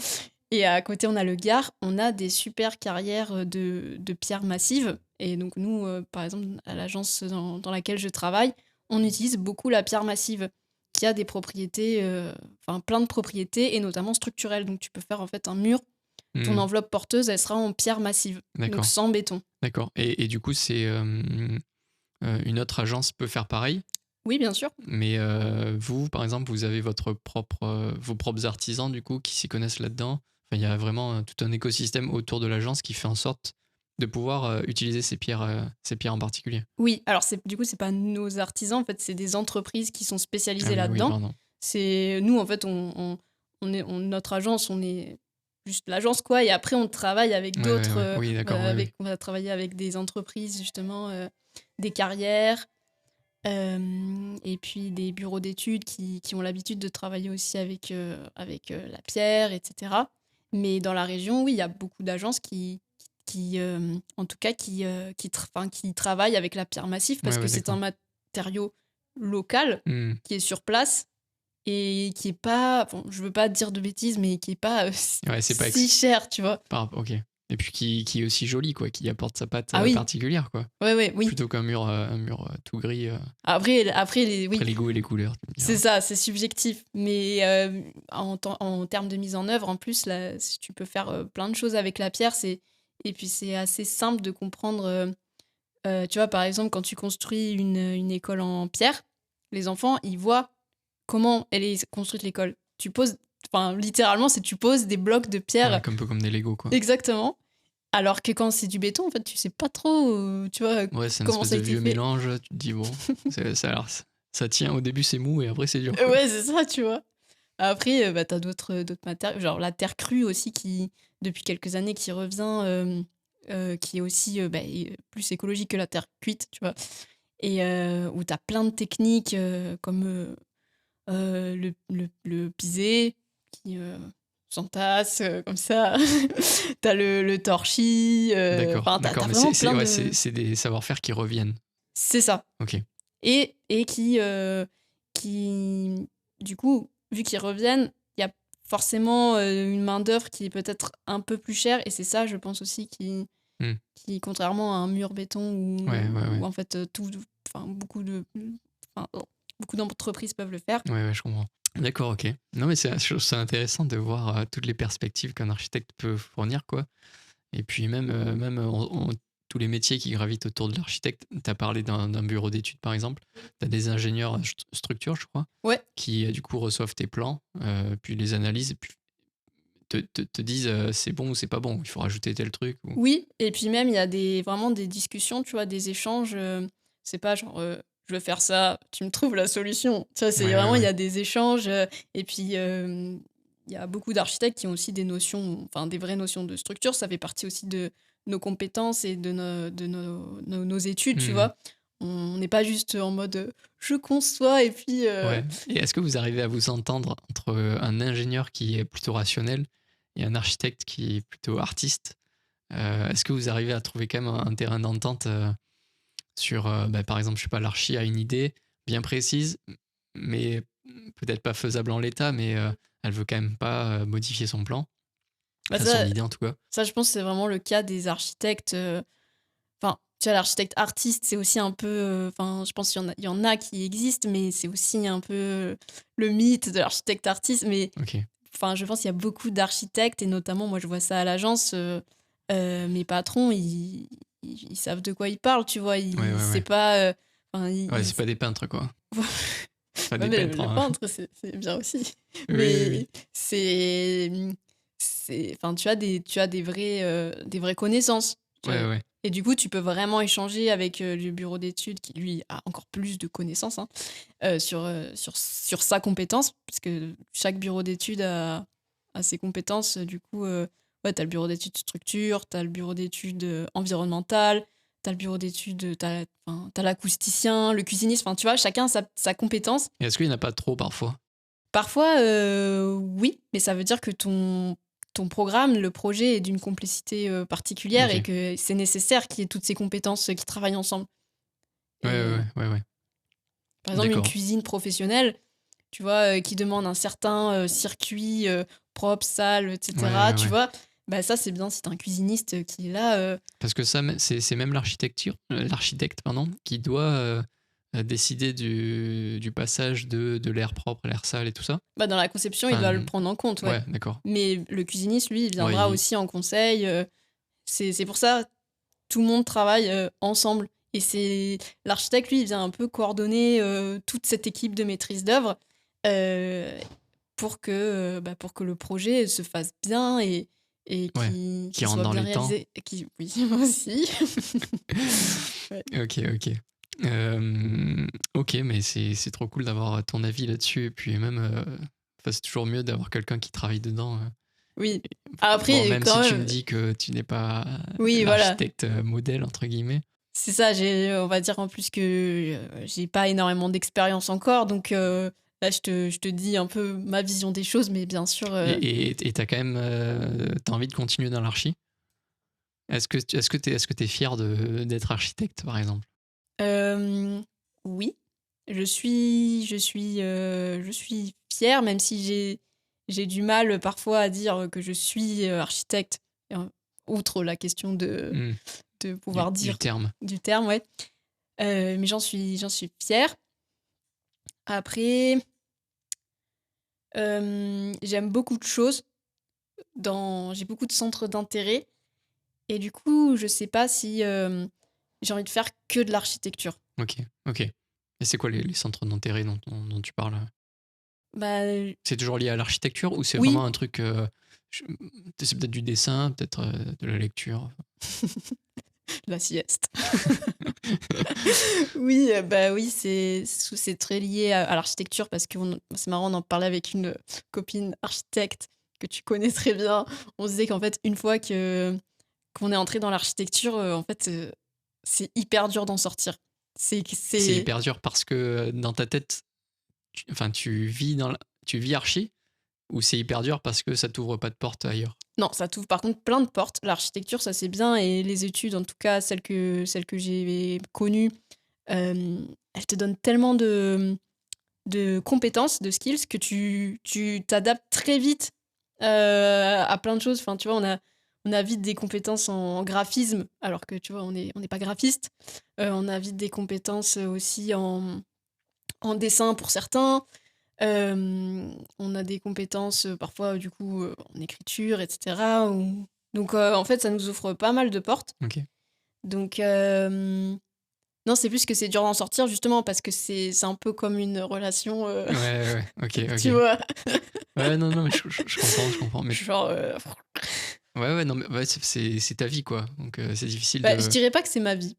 et à côté, on a le Gard, on a des super carrières de pierres massives. Et donc, nous, par exemple, à l'agence dans laquelle je travaille, on utilise beaucoup la pierre massive, qui a des propriétés, plein de propriétés, et notamment structurelles. Donc, tu peux faire en fait un mur. Ton enveloppe porteuse, elle sera en pierre massive, donc sans béton. D'accord. Et du coup, c'est une autre agence peut faire pareil? Oui, bien sûr. Mais vous, par exemple, vous avez vos propres artisans, du coup, qui s'y connaissent là-dedans. Enfin, il y a vraiment tout un écosystème autour de l'agence qui fait en sorte de pouvoir utiliser ces pierres en particulier. Oui, alors du coup, c'est pas nos artisans, en fait, c'est des entreprises qui sont spécialisées là-dedans. Oui, c'est nous, en fait, notre agence, on est juste l'agence, quoi. Et après, on travaille avec d'autres. Oui, d'accord. On va travailler avec des entreprises, justement, des carrières. Et puis des bureaux d'études qui ont l'habitude de travailler aussi avec la pierre, etc. Mais dans la région, oui, il y a beaucoup d'agences en tout cas, qui travaillent avec la pierre massive parce que c'est un matériau local qui est sur place et qui est pas, je veux pas dire de bêtises, mais qui est pas si cher, tu vois. Ok. Et puis qui est aussi joli, quoi, qui apporte sa patte Ah oui, particulière, quoi. oui. Plutôt qu'un mur, tout gris. Après, oui, Après les goûts et les couleurs, tu me c'est diras. ça, c'est subjectif. Mais en termes de mise en œuvre, en plus, là, tu peux faire plein de choses avec la pierre. Et puis, c'est assez simple de comprendre. Tu vois, par exemple, quand tu construis une école en pierre, les enfants, ils voient comment elle est construite l'école. Tu poses, enfin, littéralement, tu poses des blocs de pierre. Ouais, un peu comme des Lego, quoi. Exactement. Alors que quand c'est du béton, en fait, tu sais pas trop, tu vois, Ouais, c'est une comment espèce ça a de été vieux fait. mélange. Tu te dis, bon, ça tient. Au début, c'est mou et après, c'est dur, quoi. Ouais, c'est ça, tu vois. Après, bah, t'as d'autres matériaux, genre la terre crue aussi, qui, depuis quelques années, qui revient, qui est aussi plus écologique que la terre cuite, tu vois. Et où t'as plein de techniques comme le pisé, qui s'entasse comme ça. T'as le torchis, D'accord, enfin, d'accord. t'as Mais vraiment plein de... c'est des savoir-faire qui reviennent. C'est ça. Ok. Et qui, du coup, vu qu'ils reviennent, il y a forcément une main-d'œuvre qui est peut-être un peu plus chère. Et c'est ça, je pense aussi, Hmm. qui contrairement à un mur béton Ouais. où en fait, enfin, beaucoup d'entreprises peuvent le faire. Ouais, je comprends. D'accord, ok. Non, mais je trouve ça intéressant de voir toutes les perspectives qu'un architecte peut fournir, quoi. Et puis même tous les métiers qui gravitent autour de l'architecte. Tu as parlé d'un bureau d'études, par exemple. Tu as des ingénieurs structure, je crois, Ouais, qui du coup reçoivent tes plans, puis les analysent, et puis te disent c'est bon ou c'est pas bon, il faut rajouter tel truc. oui. Et puis même, il y a vraiment des discussions, tu vois, des échanges. C'est pas genre, je veux faire ça, tu me trouves la solution. Tu vois, c'est Ouais, vraiment, il y ouais. a des échanges. Et puis, il y a beaucoup d'architectes qui ont aussi des notions, enfin, des vraies notions de structure. Ça fait partie aussi de nos compétences et de nos études, tu Hmm. vois. On n'est pas juste en mode, je conçois et puis... Ouais. Et est-ce que vous arrivez à vous entendre entre un ingénieur qui est plutôt rationnel et un architecte qui est plutôt artiste? Est-ce que vous arrivez à trouver quand même un terrain d'entente sur, par exemple, je sais pas, l'archi a une idée bien précise, mais peut-être pas faisable en l'état, mais elle veut quand même pas modifier son plan, Bah enfin ça, son idée en tout cas. ça, je pense que c'est vraiment le cas des architectes. Enfin, tu vois, l'architecte artiste, c'est aussi un peu... Enfin, je pense qu'il y en a qui existent, mais c'est aussi un peu le mythe de l'architecte artiste. Mais Ok. enfin, je pense qu'il y a beaucoup d'architectes, et notamment, moi, je vois ça à l'agence. Mes patrons, ils savent de quoi ils parlent, tu vois. C'est Ouais. pas... Ouais, c'est pas des peintres, quoi. Pas Ouais, des mais peintres, le hein. peintre, c'est bien aussi. Oui. Mais enfin, tu as des vraies connaissances. Tu vois. Ouais. Et du coup, tu peux vraiment échanger avec le bureau d'études qui, lui, a encore plus de connaissances, hein, sur sa compétence, parce que chaque bureau d'études a ses compétences. Du coup, ouais, tu as le bureau d'études structure, tu as le bureau d'études environnementales, tu as le bureau d'études, tu as l'acousticien, le cuisiniste, enfin, tu vois, chacun a sa compétence. Et est-ce qu'il n'y en a pas trop parfois? Parfois, oui, mais ça veut dire que ton programme, le projet est d'une complexité particulière, Ok. et que c'est nécessaire qu'il y ait toutes ces compétences qui travaillent ensemble. Et, Ouais. par exemple, une D'accord. cuisine professionnelle, tu vois, qui demande un certain circuit propre, sale, etc., tu Ouais. vois, bah ça, c'est bien si t'as un cuisiniste qui est là. Parce que ça, c'est même l'architecte, pardon, qui doit décider du passage de l'air propre à l'air sale et tout ça. Bah, dans la conception, il Enfin, doit le prendre en compte, ouais. ouais, d'accord. Mais le cuisiniste, lui, il Ouais, viendra aussi en conseil. C'est pour ça, tout le monde travaille ensemble. Et c'est l'architecte, lui, il vient un peu coordonner toute cette équipe de maîtrise d'œuvre euh, pour que le projet se fasse bien et ouais. qu'il Qui rentre soit dans bien les temps. réalisé. Oui, moi aussi. Ouais. Ok. Ok, mais c'est trop cool d'avoir ton avis là-dessus. Et puis même, c'est toujours mieux d'avoir quelqu'un qui travaille dedans. Oui. Bon, Après, même quand si tu même, me dis que tu n'es pas oui, voilà. l'architecte modèle, entre guillemets. C'est ça, on va dire en plus que j'ai pas énormément d'expérience encore, donc là je te dis un peu ma vision des choses, mais bien sûr, Et t'as quand même t'as envie de continuer dans l'archi? Est-ce que t'es fier d'être architecte, par exemple? oui, je suis fière, même si j'ai du mal parfois à dire que je suis architecte. Et outre la question Hmm. de pouvoir Du dire terme. du terme, ouais. Mais j'en suis fière. Après, j'aime beaucoup de choses. J'ai beaucoup de centres d'intérêt. Et du coup, je sais pas si j'ai envie de faire que de l'architecture. Ok. Et c'est quoi les centres d'intérêt dont tu parles? Bah, C'est toujours lié à l'architecture ou c'est oui, vraiment un truc. Je- c'est peut-être du dessin, peut-être de la lecture. la sieste. Oui, bah oui, c'est très lié à l'architecture parce que c'est marrant, on en parlait avec une copine architecte que tu connais très bien. On se disait qu'en fait, une fois qu'on est entré dans l'architecture, en fait, c'est hyper dur d'en sortir. C'est C'est hyper dur parce que dans ta tête, tu vis archi ou c'est hyper dur parce que ça t'ouvre pas de porte ailleurs? Non, ça t'ouvre par contre plein de portes. L'architecture, ça c'est bien et les études, en tout cas celles que j'ai connues, elles te donnent tellement de compétences, de skills que tu t'adaptes très vite à plein de choses. Enfin, tu vois, on a vite des compétences en graphisme, alors que tu vois, on n'est pas graphiste. On a vite des compétences aussi en dessin pour certains. On a des compétences parfois du coup en écriture, etc. Donc en fait, ça nous offre pas mal de portes. Ok. Donc non, c'est plus que c'est dur d'en sortir justement parce que c'est un peu comme une relation, Ouais. Ok. tu vois. Ouais, non, mais je comprends. Mais Genre, ouais, non, mais ouais, c'est ta vie, quoi. Donc c'est difficile bah, je de. dirais pas que c'est ma vie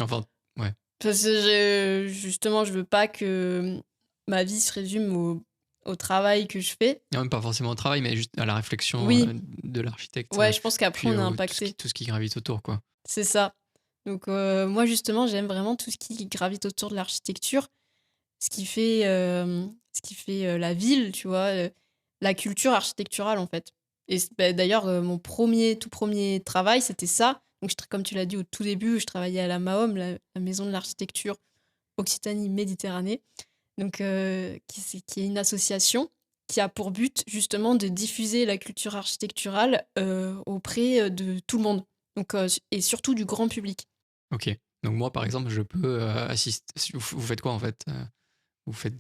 Enfin, ouais. parce que justement, je veux pas que ma vie se résume au travail que je fais. Non, même pas forcément au travail, mais juste à la réflexion Oui, de l'architecte, ouais, je pense qu'après puis on est tout impacté. tout ce qui gravite autour, quoi. C'est ça. Donc moi justement, j'aime vraiment tout ce qui gravite autour de l'architecture, ce qui fait la ville, tu vois, la culture architecturale en fait. Et bah, d'ailleurs, mon tout premier travail, c'était ça. Donc comme tu l'as dit au tout début, je travaillais à la MAOM, la Maison de l'architecture Occitanie-Méditerranée, donc qui est une association qui a pour but justement de diffuser la culture architecturale auprès de tout le monde, donc, et surtout du grand public. Ok. Donc moi, par exemple, je peux assister. Vous faites quoi en fait? Vous faites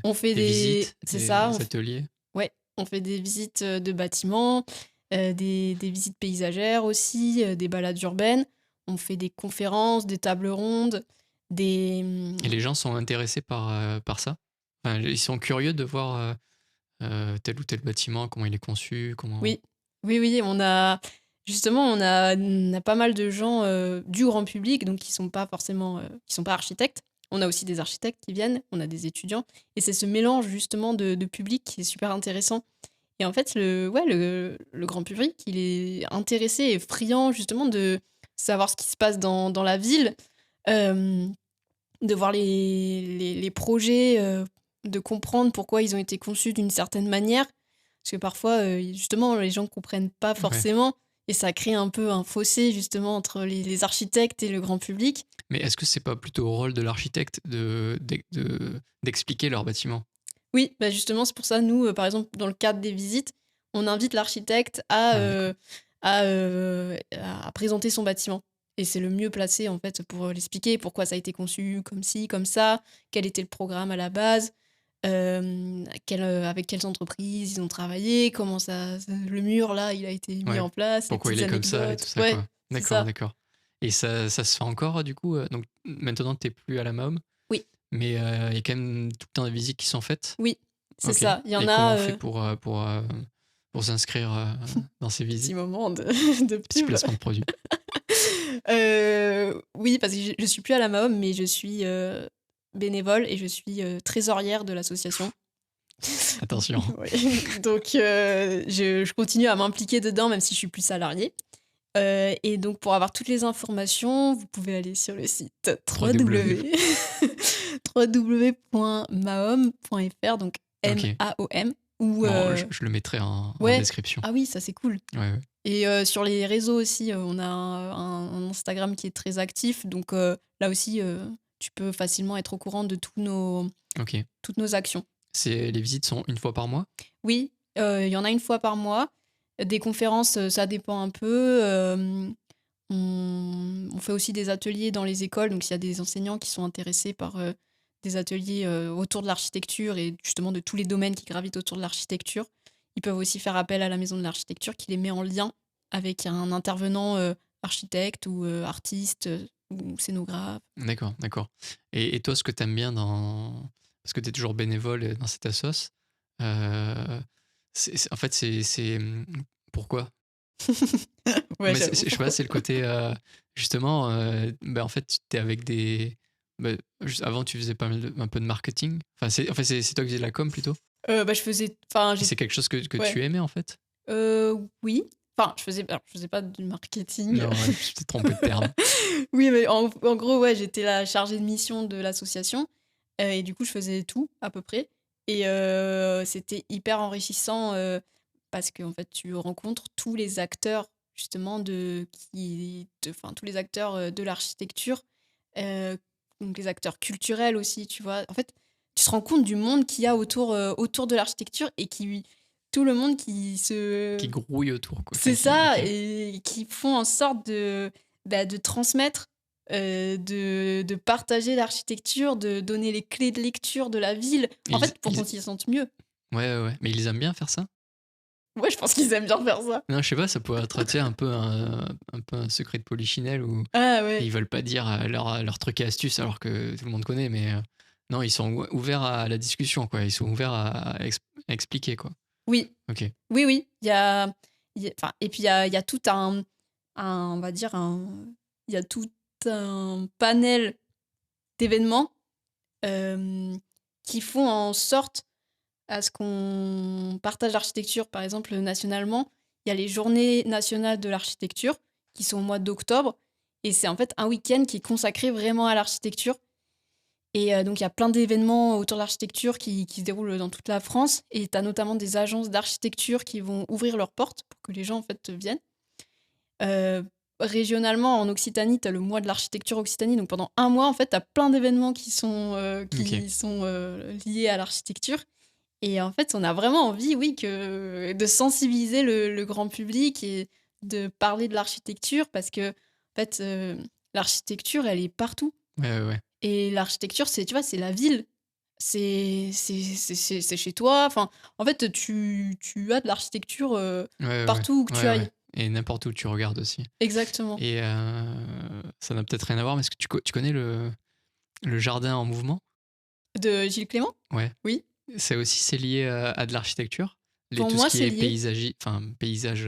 On fait des visites, c'est ça, des ateliers? ouais, on fait des visites de bâtiments, des visites paysagères aussi, des balades urbaines. On fait des conférences, des tables rondes, des... Et les gens sont intéressés par ça? Enfin, ils sont curieux de voir tel ou tel bâtiment, comment il est conçu, comment. Oui, oui, justement, on a pas mal de gens du grand public, donc qui sont pas forcément, qui sont pas architectes. On a aussi des architectes qui viennent, on a des étudiants, et c'est ce mélange justement de public qui est super intéressant. Et en fait, le grand public, il est intéressé et friand justement de savoir ce qui se passe dans la ville, euh, de voir les projets, de comprendre pourquoi ils ont été conçus d'une certaine manière. Parce que parfois, justement, les gens ne comprennent pas Ouais. forcément et ça crée un peu un fossé justement entre les architectes et le grand public. Mais est-ce que c'est pas plutôt au rôle de l'architecte d'expliquer leur bâtiment? Oui, bah justement, c'est pour ça, nous, par exemple, dans le cadre des visites, on invite l'architecte Ah, d'accord. à présenter son bâtiment. Et c'est le mieux placé, en fait, pour l'expliquer, pourquoi ça a été conçu comme ci, comme ça, quel était le programme à la base, avec quelles entreprises ils ont travaillé, le mur, là, il a été mis Ouais. en place, les Pourquoi il petites est comme ça et tout anecdotes. ça, Ouais, quoi. c'est D'accord, ça. d'accord. Et ça se fait encore, du coup? Donc maintenant, t'es plus à la MAOM, Oui, mais il y a quand même tout le temps des visites qui sont faites? oui, c'est Ok. ça. Il y en Et comment a on fait pour s'inscrire dans ces petit visites? moment de Petit pub. placement de produit. Oui, parce que je suis plus à la MAOM, mais je suis bénévole et je suis trésorière de l'association. Attention. Ouais. Donc, je continue à m'impliquer dedans, même si je suis plus salariée. Et donc, pour avoir toutes les informations, vous pouvez aller sur le site 3W. www.maom.fr, donc Ok. MAOM. Ou, Bon, je le mettrai en ouais, description. ah oui, ça c'est cool. Ouais. Et sur les réseaux aussi, on a un Instagram qui est très actif. Donc là aussi, tu peux facilement être au courant de Ok. toutes nos actions. Les visites sont une fois par mois? Oui, il y en a une fois par mois. Des conférences, ça dépend un peu. On fait aussi des ateliers dans les écoles. Donc, s'il y a des enseignants qui sont intéressés par des ateliers autour de l'architecture et justement de tous les domaines qui gravitent autour de l'architecture, ils peuvent aussi faire appel à la maison de l'architecture qui les met en lien avec un intervenant architecte ou artiste ou scénographe. D'accord, d'accord. Et toi, ce que tu aimes bien parce que tu es toujours bénévole dans cette assoce, euh, en fait, pourquoi? Ouais, Mais j'avoue. je sais pas, c'est le côté, justement, en fait, tu es avec des. bah, Avant, tu faisais un peu de marketing. Enfin, c'est toi qui faisais de la com plutôt. Je faisais. Enfin, Et c'est quelque chose que Ouais. tu aimais en fait. Oui. Enfin, je faisais pas du marketing. Non, ouais, je me suis peut-être trompé de terme. Oui, mais en gros, ouais, j'étais la chargée de mission de l'association. Et du coup, je faisais tout, à peu près. Et c'était hyper enrichissant parce que en fait, tu rencontres tous les acteurs, justement, tous les acteurs de l'architecture, euh, donc les acteurs culturels aussi, tu vois. En fait, tu te rends compte du monde qu'il y a autour de l'architecture et tout le monde Qui grouille autour, quoi. c'est Enfin, ça, ok. et qui font en sorte de transmettre, de partager l'architecture, de donner les clés de lecture de la ville, Et en fait, pour qu'on s'y sente mieux. ouais. Mais ils aiment bien faire ça? Ouais, je pense qu'ils aiment bien faire ça. Non, je sais pas, ça pourrait être, tu sais, un peu un secret de polichinelle où Ah ils ouais. veulent pas dire leur truc et astuce alors que tout le monde connaît, mais non, ils sont ouverts à la discussion, quoi. Ils sont ouverts à expliquer, quoi. Oui, Ok. oui. Enfin, et puis il y a tout on va dire, il y a tout un panel d'événements euh, qui font en sorte à ce qu'on partage l'architecture, par exemple, nationalement. Il y a les journées nationales de l'architecture qui sont au mois d'octobre. Et c'est en fait un week-end qui est consacré vraiment à l'architecture. Et donc, il y a plein d'événements autour de l'architecture qui se déroulent dans toute la France. Et tu as notamment des agences d'architecture qui vont ouvrir leurs portes pour que les gens en fait viennent. Euh, Régionalement, en Occitanie, tu as le mois de l'architecture Occitanie. Donc, pendant un mois, en fait, tu as plein d'événements qui sont Ok. liés à l'architecture. Et en fait, on a vraiment envie, oui, de sensibiliser le grand public et de parler de l'architecture parce que, en fait, l'architecture, elle est partout. Ouais. Et l'architecture, tu vois, c'est la ville. C'est chez toi. Enfin, en fait, tu as de l'architecture partout où que tu Ouais. ailles. Et n'importe où tu regardes aussi. Exactement. Et ça n'a peut-être rien à voir, mais est-ce que tu connais le jardin en mouvement? De Gilles Clément? Ouais. Oui. C'est lié à de l'architecture? Pour Tout ce moi, qui c'est est lié. paysage,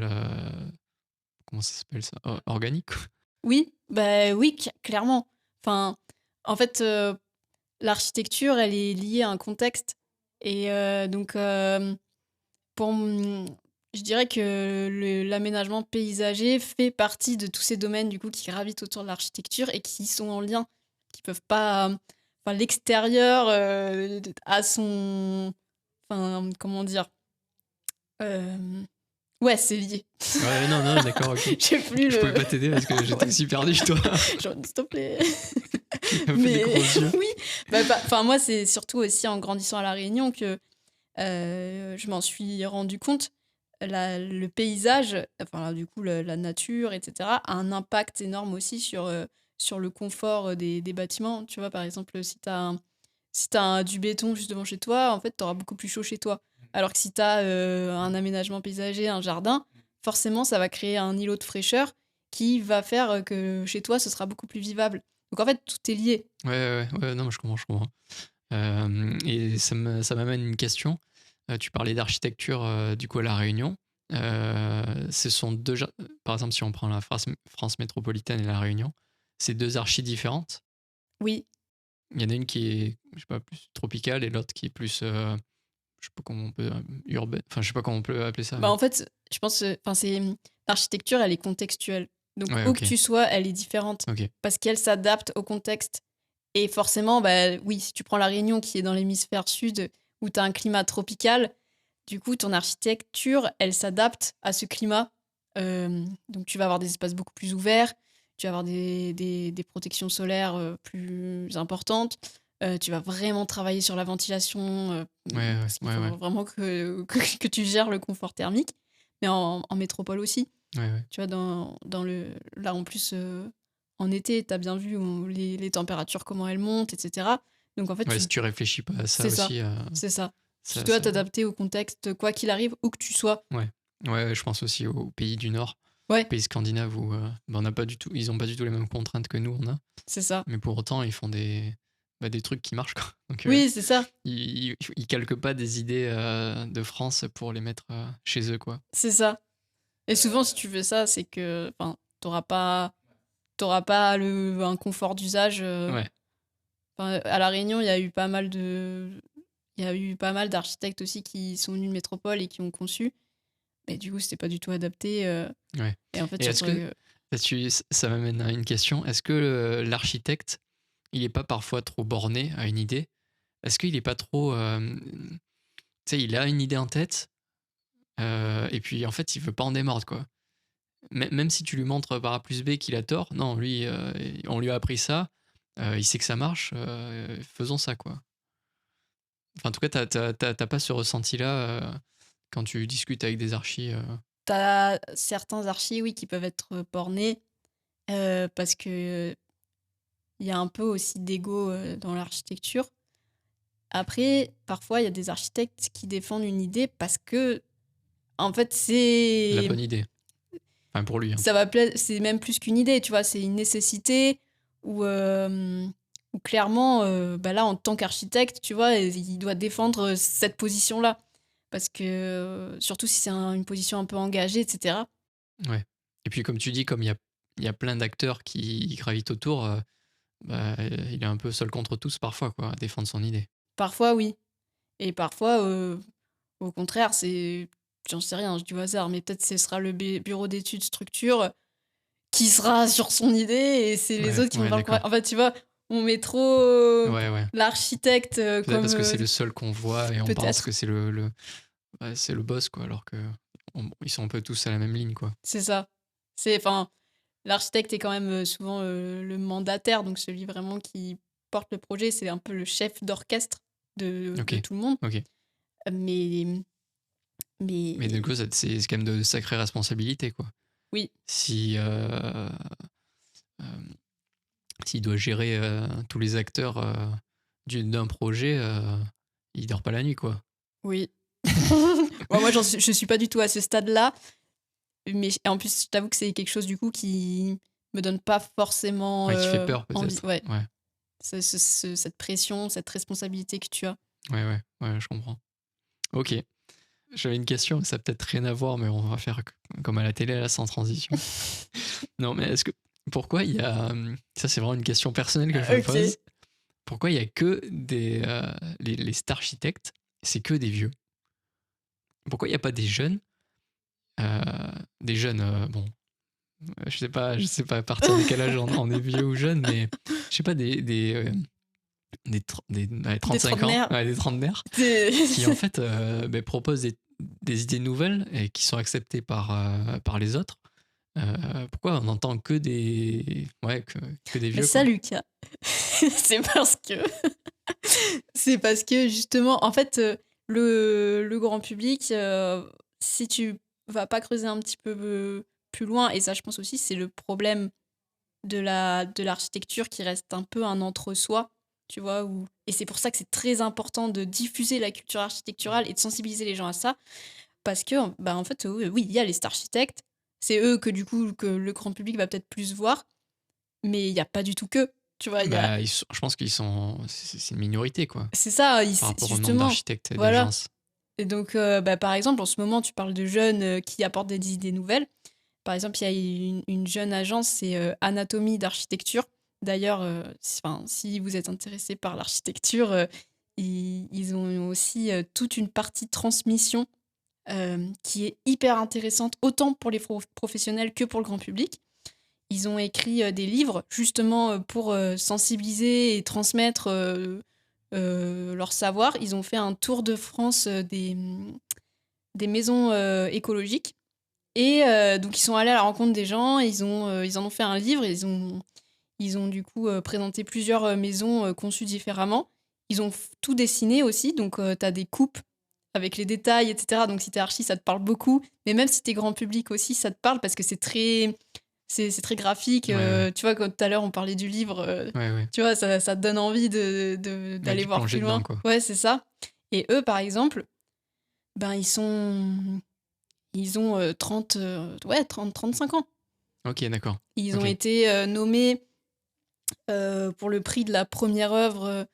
comment ça s'appelle ça? Organique, quoi. Oui, bah oui, clairement. Enfin, en fait, l'architecture, elle est liée à un contexte. Et donc, je dirais que l'aménagement paysager fait partie de tous ces domaines du coup qui gravitent autour de l'architecture et qui sont en lien, qui peuvent pas. Enfin, l'extérieur a son. Enfin, comment dire Ouais, c'est lié. Ouais, non, d'accord, ok. J'ai plus Je le. pouvais pas t'aider parce que j'étais Ouais. aussi perdu que toi. Genre, s'il te plaît. Qui a fait des Mais gros yeux. oui, enfin moi c'est surtout aussi en grandissant à La Réunion que je m'en suis rendu compte. Le paysage, enfin là, du coup la nature, etc., a un impact énorme aussi sur le confort des bâtiments. Tu vois, par exemple, si t'as du béton juste devant chez toi, en fait, t'auras beaucoup plus chaud chez toi. Alors que si t'as un aménagement paysager, un jardin, forcément, ça va créer un îlot de fraîcheur qui va faire que chez toi, ce sera beaucoup plus vivable. Donc en fait, tout est lié. Ouais, non, mais je comprends. Et ça m'amène une question. Tu parlais d'architecture du coup à La Réunion. Ce sont par exemple, si on prend la France métropolitaine et La Réunion, c'est deux archis différentes. Oui. Il y en a une qui est, je sais pas, plus tropicale et l'autre qui est plus, je sais pas comment on peut urbaine. Enfin, je sais pas comment on peut appeler ça. Bah, en fait, je pense, enfin, l'architecture, elle est contextuelle. Donc, Ouais, où ok. que tu sois, elle est différente Ok. parce qu'elle s'adapte au contexte. Et forcément, bah, oui, si tu prends la Réunion qui est dans l'hémisphère sud où tu as un climat tropical, du coup, ton architecture, elle s'adapte à ce climat. Donc, tu vas avoir des espaces beaucoup plus ouverts, tu vas avoir des protections solaires plus importantes. Tu vas vraiment travailler sur la ventilation parce qu'il faut Ouais. vraiment que tu gères le confort thermique. mais en métropole aussi. Ouais. Tu vois, là en plus, en été, tu as bien vu les températures, comment elles montent, etc. Donc en fait, Ouais, si tu réfléchis pas à ça c'est ça, aussi, c'est ça. Tu ça, dois ça- t'adapter au contexte, quoi qu'il arrive, où que tu sois. Ouais, je pense aussi aux pays du Nord, Ouais, pays scandinaves où on n'a pas du tout, ils ont pas du tout les mêmes contraintes que nous on a, c'est ça. mais pour autant ils font des trucs qui marchent quoi. Donc Oui, c'est ça, ils calquent pas des idées de France pour les mettre chez eux quoi. c'est ça. Et souvent, si tu fais ça, c'est que t'auras pas un confort d'usage. Ouais, À La Réunion, il y a eu pas mal d'architectes aussi qui sont venus de métropole et qui ont conçu. Mais du coup, c'était pas du tout adapté. ouais. Et en fait, Et est-ce que ça m'amène à une question, est-ce que l'architecte il est pas parfois trop borné à une idée? Est-ce qu'il est pas trop tu sais, il a une idée en tête et puis en fait il veut pas en démordre quoi. Même si tu lui montres par A plus B qu'il a tort, non, lui, on lui a appris ça, il sait que ça marche, faisons ça, quoi. Enfin, en tout cas, t'as pas ce ressenti-là quand tu discutes avec des archis. t'as certains archis, oui, qui peuvent être bornés parce que il y a un peu aussi d'ego dans l'architecture. Après, parfois, il y a des architectes qui défendent une idée parce que, en fait, La bonne idée. Enfin, pour lui. Hein. c'est même plus qu'une idée, tu vois, c'est une nécessité où clairement, là, en tant qu'architecte, tu vois, il doit défendre cette position-là. Parce que, surtout si c'est une position un peu engagée, etc. Ouais. Et puis, comme tu dis, comme il y a plein d'acteurs qui gravitent autour, il est un peu seul contre tous parfois, quoi, à défendre son idée. Parfois, oui. Et parfois, au contraire, j'en sais rien, je dis au hasard, mais peut-être ce sera le bureau d'études structure qui sera sur son idée et c'est les autres qui vont pas le convaincre. En fait, tu vois, on met trop Ouais. l'architecte Peut-être comme. parce que c'est le seul qu'on voit et on pense peut-être. que c'est c'est le boss, quoi, alors que ils sont un peu tous à la même ligne, quoi. C'est ça. Enfin, l'architecte est quand même souvent le mandataire, donc celui vraiment qui porte le projet, c'est un peu le chef d'orchestre de tout le monde. Ok. Mais Mais du coup, c'est quand même de sacrées responsabilités, quoi. oui, Si s'il doit gérer tous les acteurs d'un projet, il dort pas la nuit, quoi. oui. Bon, moi, je suis pas du tout à ce stade-là, mais en plus, je t'avoue que c'est quelque chose du coup qui me donne pas forcément Ouais, qui fait peur, envie. peut-être. Ouais. Ouais. Cette pression, cette responsabilité que tu as. Ouais, je comprends. Ok. J'avais une question, ça n'a peut-être rien à voir, mais on va faire comme à la télé, là, sans transition. Non, mais pourquoi il y a... Ça, c'est vraiment une question personnelle que je me pose. Pourquoi il y a que les architectes, c'est que des vieux? Pourquoi il n'y a pas des jeunes bon, je sais pas à partir de quel âge on est vieux ou jeune, mais je sais pas, des 35 ans, des trentenaires, qui en fait proposent des idées nouvelles et qui sont acceptées par les autres. Pourquoi on n'entend que des vieux? Mais ça, Lucas, c'est parce que justement, en fait, le grand public, si tu vas pas creuser un petit peu plus loin, et ça, je pense aussi, c'est le problème de l'architecture qui reste un peu un entre-soi, tu vois, et c'est pour ça que c'est très important de diffuser la culture architecturale et de sensibiliser les gens à ça, parce que, en fait, oui, il y a les architectes, c'est eux que du coup que le grand public va peut-être plus voir, mais il n'y a pas du tout que, tu vois. Je pense qu'ils sont... C'est une minorité, quoi. C'est ça, par rapport justement, au nombre d'architectes et voilà. d'agences. Et donc, par exemple, en ce moment, tu parles de jeunes qui apportent des idées nouvelles. Par exemple, il y a une jeune agence, c'est Anatomie d'architecture. D'ailleurs, si vous êtes intéressé par l'architecture, ils ont aussi toute une partie transmission qui est hyper intéressante, autant pour les professionnels que pour le grand public. Ils ont écrit des livres justement pour sensibiliser et transmettre leur savoir. Ils ont fait un tour de France des maisons écologiques. Et donc, ils sont allés à la rencontre des gens, ils en ont fait un livre, ils ont du coup présenté plusieurs maisons conçues différemment. Ils ont tout dessiné aussi, donc tu as des coupes avec les détails, etc. Donc si t'es archi, ça te parle beaucoup. Mais même si t'es grand public aussi, ça te parle parce que c'est très graphique. Ouais. Tu vois, comme tout à l'heure, on parlait du livre. Ouais. Tu vois, ça te donne envie d'aller d'y voir plonger plus loin. dedans, quoi. Ouais, c'est ça. Et eux, par exemple, ben, ils ont 35 ans. Ok, d'accord. Ils ont Ok. été nommés pour le prix de la première œuvre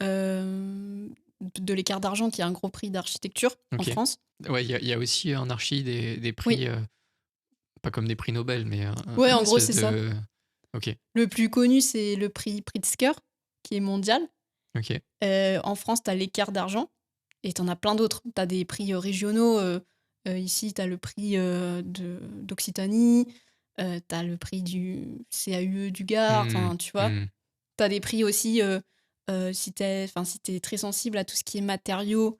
de l'Écart d'Argent, qui est un gros prix d'architecture en Ok. France. Ouais, il y a aussi en archi des prix, Oui. pas comme des prix Nobel, mais Ouais, un en gros, espèce c'est ça. de... Ok, Le plus connu, c'est le prix Pritzker, qui est mondial. ok. En France, tu as l'Écart d'Argent et tu en as plein d'autres. Tu as des prix régionaux. Ici, tu as le prix d'Occitanie. Tu as le prix du CAUE du Gard. Enfin, tu vois. Tu as des prix aussi si t'es très sensible à tout ce qui est matériaux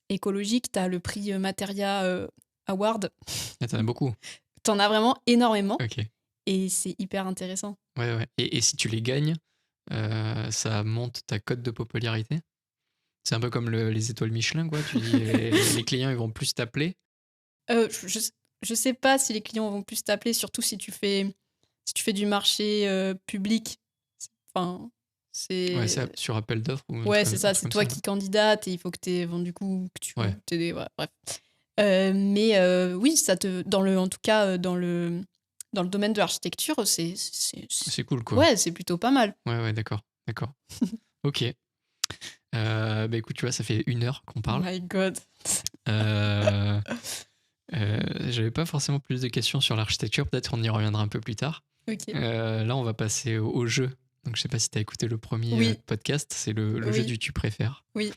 écologiques. Tu as le prix Materia Award. Ah, t'en as beaucoup. Tu en as vraiment énormément Ok. et c'est hyper intéressant. Ouais. Et si tu les gagnes, ça monte ta cote de popularité. C'est un peu comme les étoiles Michelin, quoi. Tu dis, les clients, ils vont plus t'appeler. Je sais pas si les clients vont plus t'appeler, surtout si tu fais du marché public. Enfin, Ouais, c'est. c'est sur appel d'offres ou un Ouais, truc, c'est un ça, truc c'est comme toi ça. qui candidate et il faut que tu aies du coup que tu Ouais. voilà, bref. Mais oui, en tout cas dans le domaine de l'architecture, C'est cool, quoi. ouais, c'est plutôt pas mal. Ouais, d'accord. Ok. Bah écoute, tu vois, ça fait 1 heure qu'on Oh parle. my god. Euh, J'avais pas forcément plus de questions sur l'architecture, peut-être on y reviendra un peu plus tard. Ok. Là, on va passer au jeu. Donc, je sais pas si tu as écouté le premier Oui. podcast, c'est le jeu Oui. du tu préfères. Oui.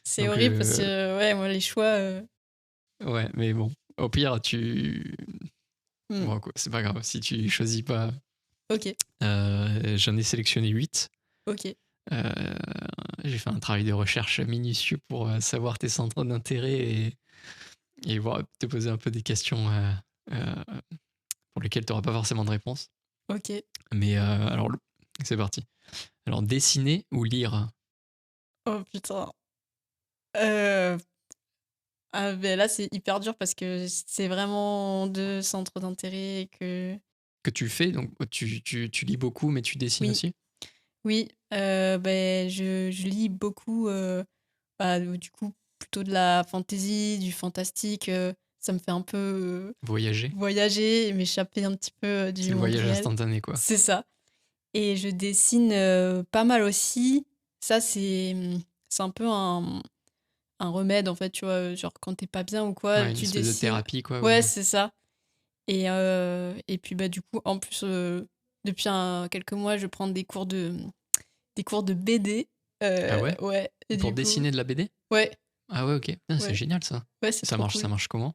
C'est Donc, horrible parce que ouais, moi les choix. Ouais, mais bon, au pire, Hmm. Bon, quoi, c'est pas grave, si tu choisis pas. Ok. J'en ai sélectionné 8. Ok. J'ai fait un travail de recherche minutieux pour savoir tes centres d'intérêt et voir, te poser un peu des questions pour lesquelles tu n'auras pas forcément de réponse. Ok. Mais alors, c'est parti. Alors, dessiner ou lire? Oh putain. Ben là, c'est hyper dur parce que c'est vraiment 2 centres d'intérêt Que tu fais, donc tu lis beaucoup, mais tu dessines Oui. aussi? Oui, ben je lis beaucoup, du coup, plutôt de la fantasy, du fantastique, ça me fait un peu Voyager? voyager et m'échapper un petit peu C'est du le monde voyage réel. instantané, quoi. C'est ça. Et je dessine pas mal aussi. Ça, c'est un peu un remède, en fait, tu vois, genre quand t'es pas bien ou quoi, Ouais, une tu espèce de dessines. thérapie, quoi. Ouais, c'est ça. Et puis, bah, du coup, en plus, depuis quelques mois, je prends des cours de BD. Ah ouais? Ouais. Et Pour du coup, dessiner de la BD? ouais, Ah ouais, ok. Putain, c'est ouais, génial, ça. ouais, c'est trop Ça cool. marche comment?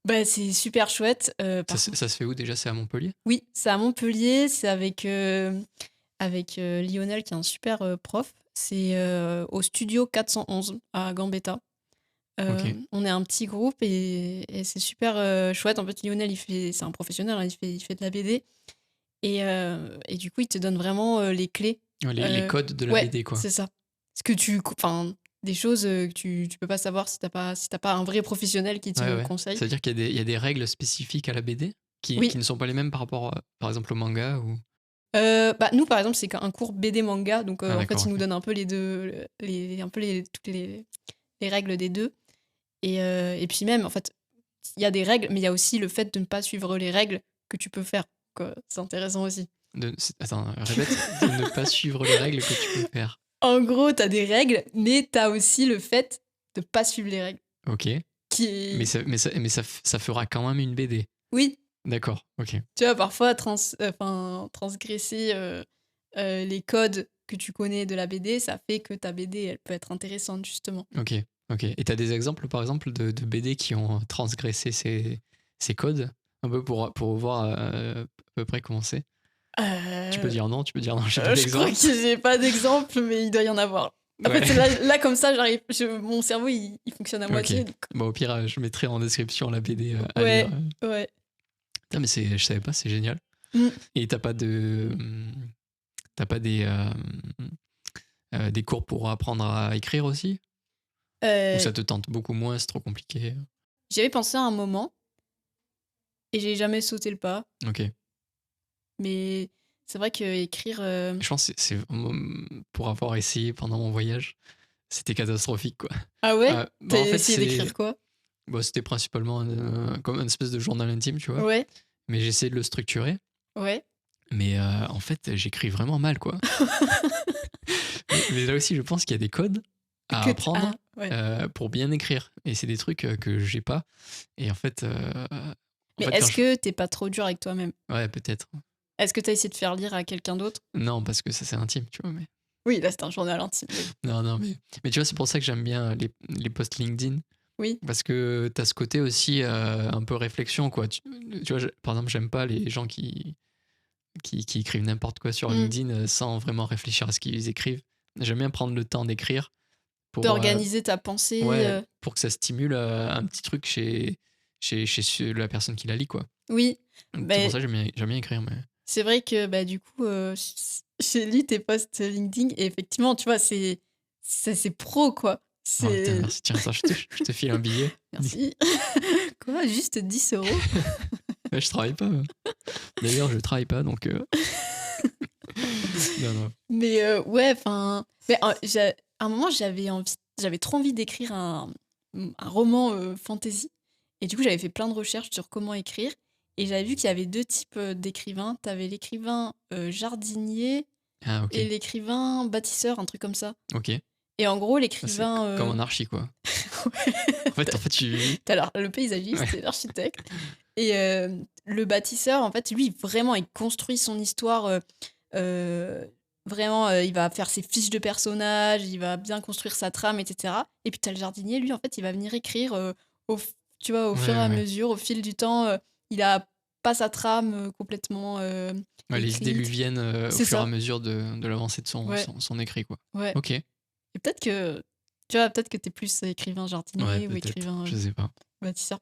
Bah, c'est super chouette. Ça se fait où déjà? C'est à Montpellier? Oui, c'est à Montpellier, c'est avec Lionel qui est un super prof. C'est au studio 411 à Gambetta. Ok. On est un petit groupe et c'est super chouette. En fait, Lionel, c'est un professionnel, hein, il fait de la BD. Et du coup, il te donne vraiment les clés. Ouais, les codes de la Ouais, BD, quoi. c'est ça. Enfin, des choses que tu peux pas savoir si t'as pas un vrai professionnel qui te Ouais. conseille. C'est-à-dire qu'il y a des règles spécifiques à la BD Oui. qui ne sont pas les mêmes par rapport, par exemple, au manga ou... Bah, nous, par exemple, c'est un cours BD manga, donc Ah, en fait, d'accord, ils nous ok. donnent un peu les deux, toutes les règles des deux. Et puis même, en fait, il y a des règles, mais il y a aussi le fait de ne pas suivre les règles que tu peux faire, quoi. C'est intéressant aussi. Attends, répète. De ne pas suivre les règles que tu peux faire. En gros, t'as des règles, mais t'as aussi le fait de pas suivre les règles. Ok. Mais ça fera quand même une BD. Oui, D'accord, ok. tu vois, parfois, transgresser les codes que tu connais de la BD, ça fait que ta BD, elle peut être intéressante, justement. Ok. Et t'as des exemples, par exemple, de BD qui ont transgressé ces codes? Un peu pour voir à peu près comment c'est. Tu peux dire non, j'ai pas Je crois d'exemple. que j'ai pas d'exemple, mais il doit y en avoir. En Ouais. fait, là, comme ça, mon cerveau, il fonctionne à moitié. Ok. Donc... Bon, au pire, je mettrai en description la BD à Ouais, lire. ouais. Putain, mais je savais pas, c'est génial. Mm. Et t'as pas des cours pour apprendre à écrire aussi? Ou ça te tente beaucoup moins, c'est trop compliqué? J'y avais pensé à un moment et j'ai jamais sauté le pas. Ok. Mais c'est vrai qu'écrire... Je pense que c'est vraiment, pour avoir essayé pendant mon voyage, c'était catastrophique, quoi. Ah ouais? En T'as fait, essayé d'écrire quoi? c'était principalement comme une espèce de journal intime, tu vois. Ouais, Mais j'ai essayé de le structurer. ouais. Mais en fait, j'écris vraiment mal, quoi. Mais là aussi, je pense qu'il y a des codes à apprendre ouais. pour bien écrire. Et c'est des trucs que j'ai pas. Et en fait, Mais quand est-ce que t'es pas trop dur avec toi-même? Ouais, peut-être. Est-ce que t'as essayé de faire lire à quelqu'un d'autre? Non, parce que ça, c'est intime, tu vois. Mais... Oui, là, c'est un journal intime. Non, mais tu vois, c'est pour ça que j'aime bien les posts LinkedIn. Oui. Parce que t'as ce côté aussi un peu réflexion, quoi. Tu vois, par exemple, j'aime pas les gens qui écrivent n'importe quoi sur LinkedIn sans vraiment réfléchir à ce qu'ils écrivent. J'aime bien prendre le temps d'écrire pour D'organiser ta pensée. pour que ça stimule un petit truc chez la personne qui la lit, quoi. Oui. C'est pour ça que j'aime bien écrire. Mais... C'est vrai que du coup, j'ai lu tes posts LinkedIn et effectivement, tu vois, c'est pro, quoi. Oh, putain, merci, tiens, ça, je te file un billet. Merci. Quoi? Juste 10 €? Ouais, je travaille pas. D'ailleurs, je travaille pas, donc... non. Mais ouais, enfin... À un moment, j'avais trop envie d'écrire un roman fantasy. Et du coup, j'avais fait plein de recherches sur comment écrire. Et j'avais vu qu'il y avait 2 types d'écrivains. T'avais l'écrivain jardinier Ah, ok. et l'écrivain bâtisseur, un truc comme ça. Ok. Et en gros, C'est l'écrivain... comme un archi, quoi. En fait, T'as le paysagiste et l'architecte. Et le bâtisseur, en fait, lui, vraiment, il construit son histoire. Vraiment, il va faire ses fiches de personnages, il va bien construire sa trame, etc. Et puis, t'as le jardinier, lui, en fait, il va venir écrire tu vois, au fur et à mesure, au fil du temps. Il a pas sa trame complètement les idées lui écrite. viennent au fur et à mesure de l'avancée de son écrit, quoi. Ouais. Ok. Et peut-être que, tu vois, peut-être que t'es plus écrivain jardinier ou écrivain je sais pas. bâtisseur.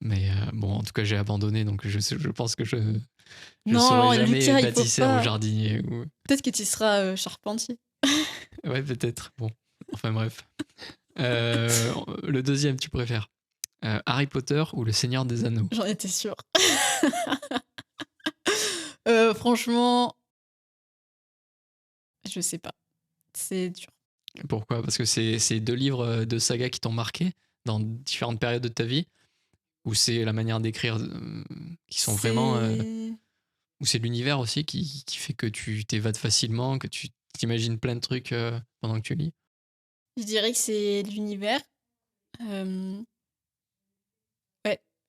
Mais bon, en tout cas, j'ai abandonné, donc je pense que je Non, serai jamais Lucas, il faut bâtisseur pas. ou jardinier. Peut-être que tu seras charpentier. Ouais, peut-être. Bon, enfin bref. Le deuxième, tu préfères Harry Potter ou Le Seigneur des Anneaux? J'en étais sûre. Franchement, je sais pas. C'est dur. Pourquoi? Parce que c'est 2 livres de saga qui t'ont marqué dans différentes périodes de ta vie? Ou c'est la manière d'écrire qui sont vraiment... Ou c'est l'univers aussi qui fait que tu t'évades facilement, que tu t'imagines plein de trucs pendant que tu lis? Je dirais que c'est l'univers. Ouais,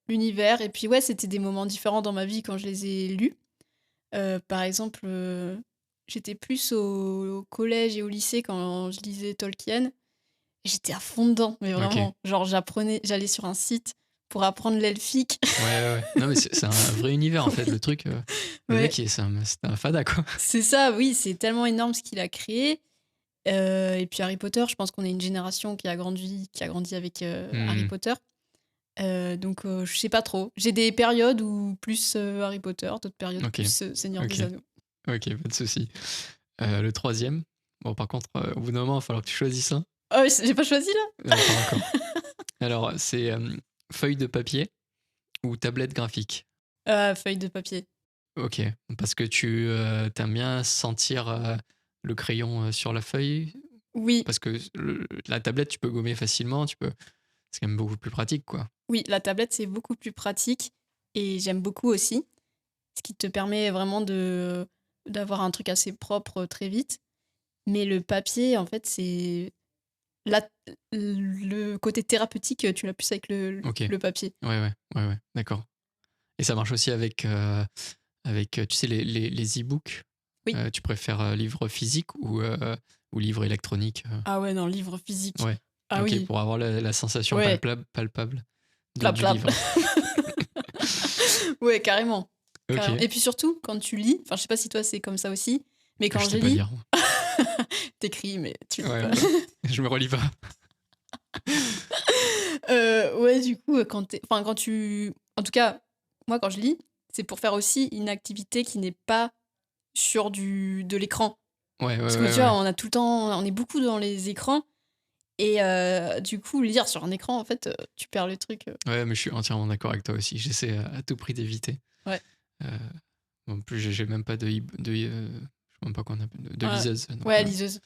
l'univers. Et puis ouais, c'était des moments différents dans ma vie quand je les ai lus. Par exemple, j'étais plus au collège et au lycée quand je lisais Tolkien. J'étais à fond dedans, mais vraiment. Ok. Genre, j'allais sur un site pour apprendre l'elfique. Ouais. Non, mais c'est un vrai univers, en fait, le truc. Le Ouais. mec, c'est un fada, quoi. C'est ça, oui, c'est tellement énorme ce qu'il a créé. Et puis Harry Potter, je pense qu'on est une génération qui a grandi avec Harry Potter. Donc je sais pas trop. J'ai des périodes où plus Harry Potter, d'autres périodes plus Seigneur des Anneaux. Ok, pas de souci. Le troisième. Bon, par contre, au bout d'un moment, il va falloir que tu choisisses un. Oh, j'ai pas choisi là. Pas encore. Alors, c'est feuille de papier ou tablette graphique? Feuille de papier. Ok, parce que tu aimes bien sentir le crayon sur la feuille? Oui. Parce que la tablette, tu peux gommer facilement, c'est quand même beaucoup plus pratique, quoi. Oui, la tablette, c'est beaucoup plus pratique et j'aime beaucoup aussi. Ce qui te permet vraiment d'avoir un truc assez propre très vite. Mais le papier, en fait, c'est... le côté thérapeutique, tu l'as plus avec le papier. Ouais, d'accord. Et ça marche aussi avec tu sais, les e-books. Oui. Tu préfères livre physique ou livre électronique? Ah ouais, non, livre physique. Ouais. Ah oui. Pour avoir la sensation palpable du livre. Ouais, carrément. Okay. Et puis surtout, quand tu lis, enfin, je sais pas si toi c'est comme ça aussi, mais quand je lis, t'écris, mais tu lis pas. Je me relis pas. Ouais, du coup, quand tu... En tout cas, moi, quand je lis, c'est pour faire aussi une activité qui n'est pas sur de l'écran. Ouais. Parce que tu vois, on a tout le temps... On est beaucoup dans les écrans. Et du coup, lire sur un écran, en fait, tu perds le truc. Ouais, mais je suis entièrement d'accord avec toi aussi. J'essaie à tout prix d'éviter. Ouais. En plus, j'ai même pas je sais même pas qu'on appelle de Ouais. liseuse. Donc, Ouais, liseuse.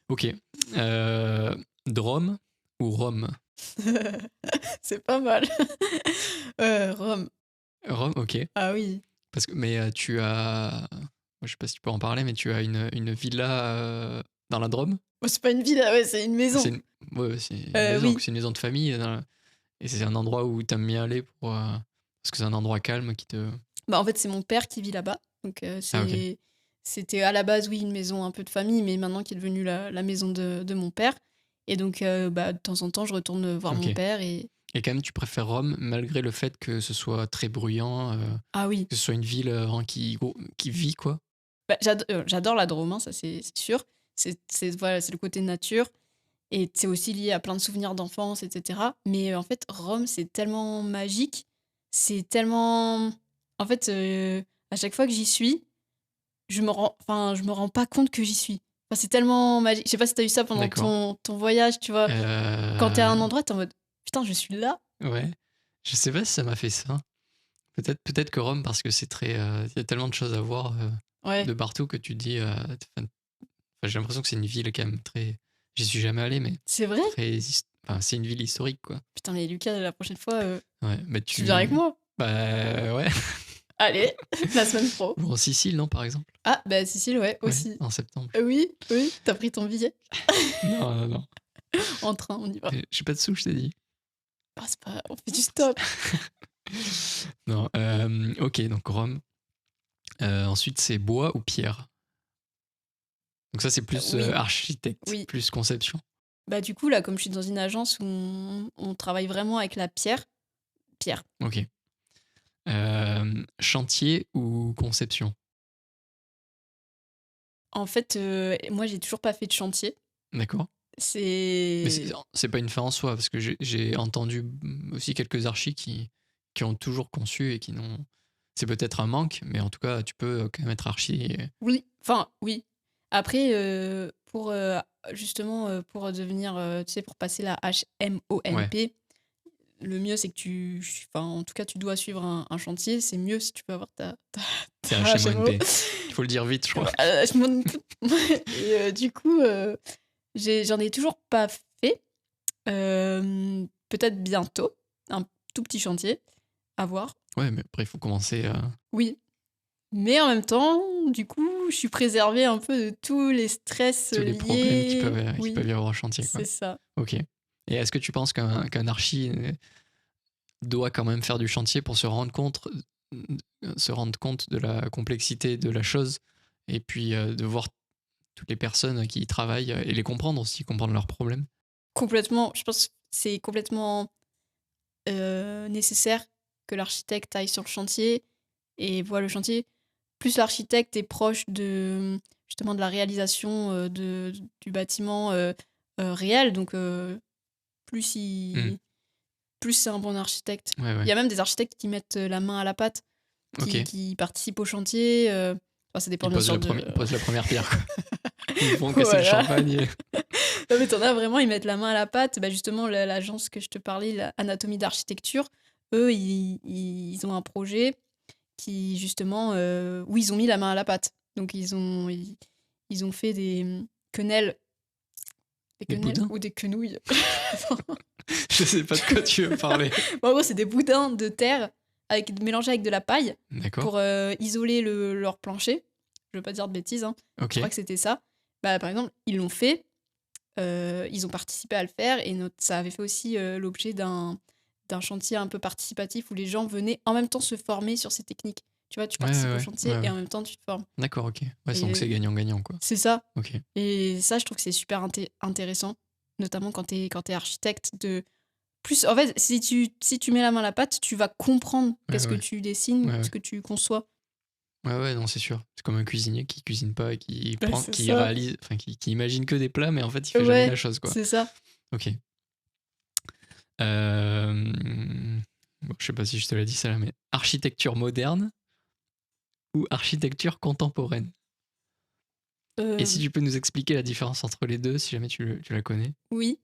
Ok. Drôme ou Rome? C'est pas mal. Rome. Rome, ok. Ah oui. Parce que, mais tu as. Je sais pas si tu peux en parler, mais tu as une villa dans la Drôme? Oh, c'est pas une villa, ouais, c'est une maison. C'est une maison, Oui. c'est une maison de famille. Et c'est un endroit où t'aimes bien aller parce que c'est un endroit calme qui te. Bah, en fait, c'est mon père qui vit là-bas. Donc, ok. c'était à la base, oui, une maison un peu de famille, mais maintenant qui est devenue la maison de mon père. Et donc, bah, de temps en temps, je retourne voir Ok. mon père. Et quand même, tu préfères Rome malgré le fait que ce soit très bruyant, ah oui, que ce soit une ville vraiment qui vit, quoi. bah, j'adore la Drôme, hein, ça c'est sûr. Voilà, c'est le côté nature. Et c'est aussi lié à plein de souvenirs d'enfance, etc. Mais en fait, Rome, c'est tellement magique. C'est tellement. En fait, à chaque fois que j'y suis, je me rends pas compte que j'y suis. Enfin, c'est tellement magique. Je sais pas si t'as eu ça pendant D'accord. ton voyage, tu vois. Quand t'es à un endroit, t'es en mode putain, je suis là. Ouais. Je sais pas si ça m'a fait ça. Peut-être que Rome, parce que c'est très. Il y a tellement de choses à voir Ouais, de partout que tu te dis. J'ai l'impression que c'est une ville quand même très. J'y suis jamais allé, mais c'est vrai. c'est une ville historique, quoi. Putain, mais Lucas, la prochaine fois, Ouais, mais tu viens avec moi. Bah ouais. Allez, la semaine pro. Ou en Sicile, non, par exemple? Ah, bah Sicile, ouais, Ouais, aussi. en septembre. Oui, t'as pris ton billet. Non. En train, on y va. J'ai pas de sous, je t'ai dit. Ah, c'est pas... On fait du stop. Non, ok, donc Rome. Ensuite, c'est bois ou pierre? Donc ça, c'est plus Oui. architecte, Oui. plus conception. Bah du coup, là, comme je suis dans une agence où on travaille vraiment avec la pierre. Ok. Chantier ou conception? En fait, moi, j'ai toujours pas fait de chantier. D'accord. Mais C'est... c'est pas une fin en soi, parce que j'ai entendu aussi quelques archis qui ont toujours conçu et qui n'ont. C'est peut-être un manque, mais en tout cas, tu peux quand même être archi. Oui, enfin, oui. Après, pour justement, pour devenir, tu sais, pour passer la HMONP, le mieux, c'est que enfin, en tout cas, tu dois suivre un chantier. C'est mieux si tu peux avoir C'est ta HMO. HMONP. Il faut le dire vite, je crois. Et du coup, j'en ai toujours pas fait. Peut-être bientôt, un tout petit chantier, à voir. Ouais, mais après, il faut commencer. Oui. Mais en même temps, du coup, je suis préservée un peu de tous les stress Tous les liés. problèmes qui Oui, peuvent y avoir au chantier, quoi. c'est ça. Ok. Et est-ce que tu penses qu'un archi doit quand même faire du chantier pour se rendre compte de la complexité de la chose et puis de voir toutes les personnes qui y travaillent et les comprendre aussi, comprendre leurs problèmes? Complètement, je pense que c'est complètement nécessaire que l'architecte aille sur le chantier et voit le chantier. Plus l'architecte est proche de justement de la réalisation du bâtiment réel, donc plus plus c'est un bon architecte. Ouais. Il y a même des architectes qui mettent la main à la pâte, qui participent au chantier. Enfin, ça dépend Ils bien sûr ils posent la première pierre, quoi. Ils vont casser le Voilà. champagne. Non, mais t'en as vraiment, ils mettent la main à la pâte. Bah, justement, l'agence que je te parlais, l'Anatomie d'architecture, eux, ils ont un projet qui, justement, où ils ont mis la main à la pâte. Donc, ils ont fait des quenelles. Des boudins? Ou des quenouilles. Je sais pas de quoi tu veux parler. En gros, c'est des boudins de terre mélangés avec de la paille D'accord. pour isoler leur plancher. Je veux pas dire de bêtises, hein. Ok. Je crois que c'était ça. Bah, par exemple, ils l'ont fait. Ils ont participé à le faire et ça avait fait aussi l'objet d'un chantier un peu participatif où les gens venaient en même temps se former sur ces techniques. Tu vois, tu participes au chantier et en même temps tu te formes. D'accord, ok. Ouais, Et donc c'est gagnant-gagnant, quoi. c'est ça. Ok. Et ça, je trouve que c'est super intéressant, notamment quand t'es architecte. En fait, si tu mets la main à la pâte, tu vas comprendre qu'est-ce que tu dessines, ce que tu conçois. Ouais, non, c'est sûr. C'est comme un cuisinier qui cuisine pas et qui ça. réalise, enfin, qui imagine que des plats, mais en fait, il fait jamais la chose, quoi. C'est ça. Ok. Bon, je sais pas si je te l'ai dit, ça là, mais architecture moderne ou architecture contemporaine? Et si tu peux nous expliquer la différence entre les deux, si jamais tu la connais? Oui.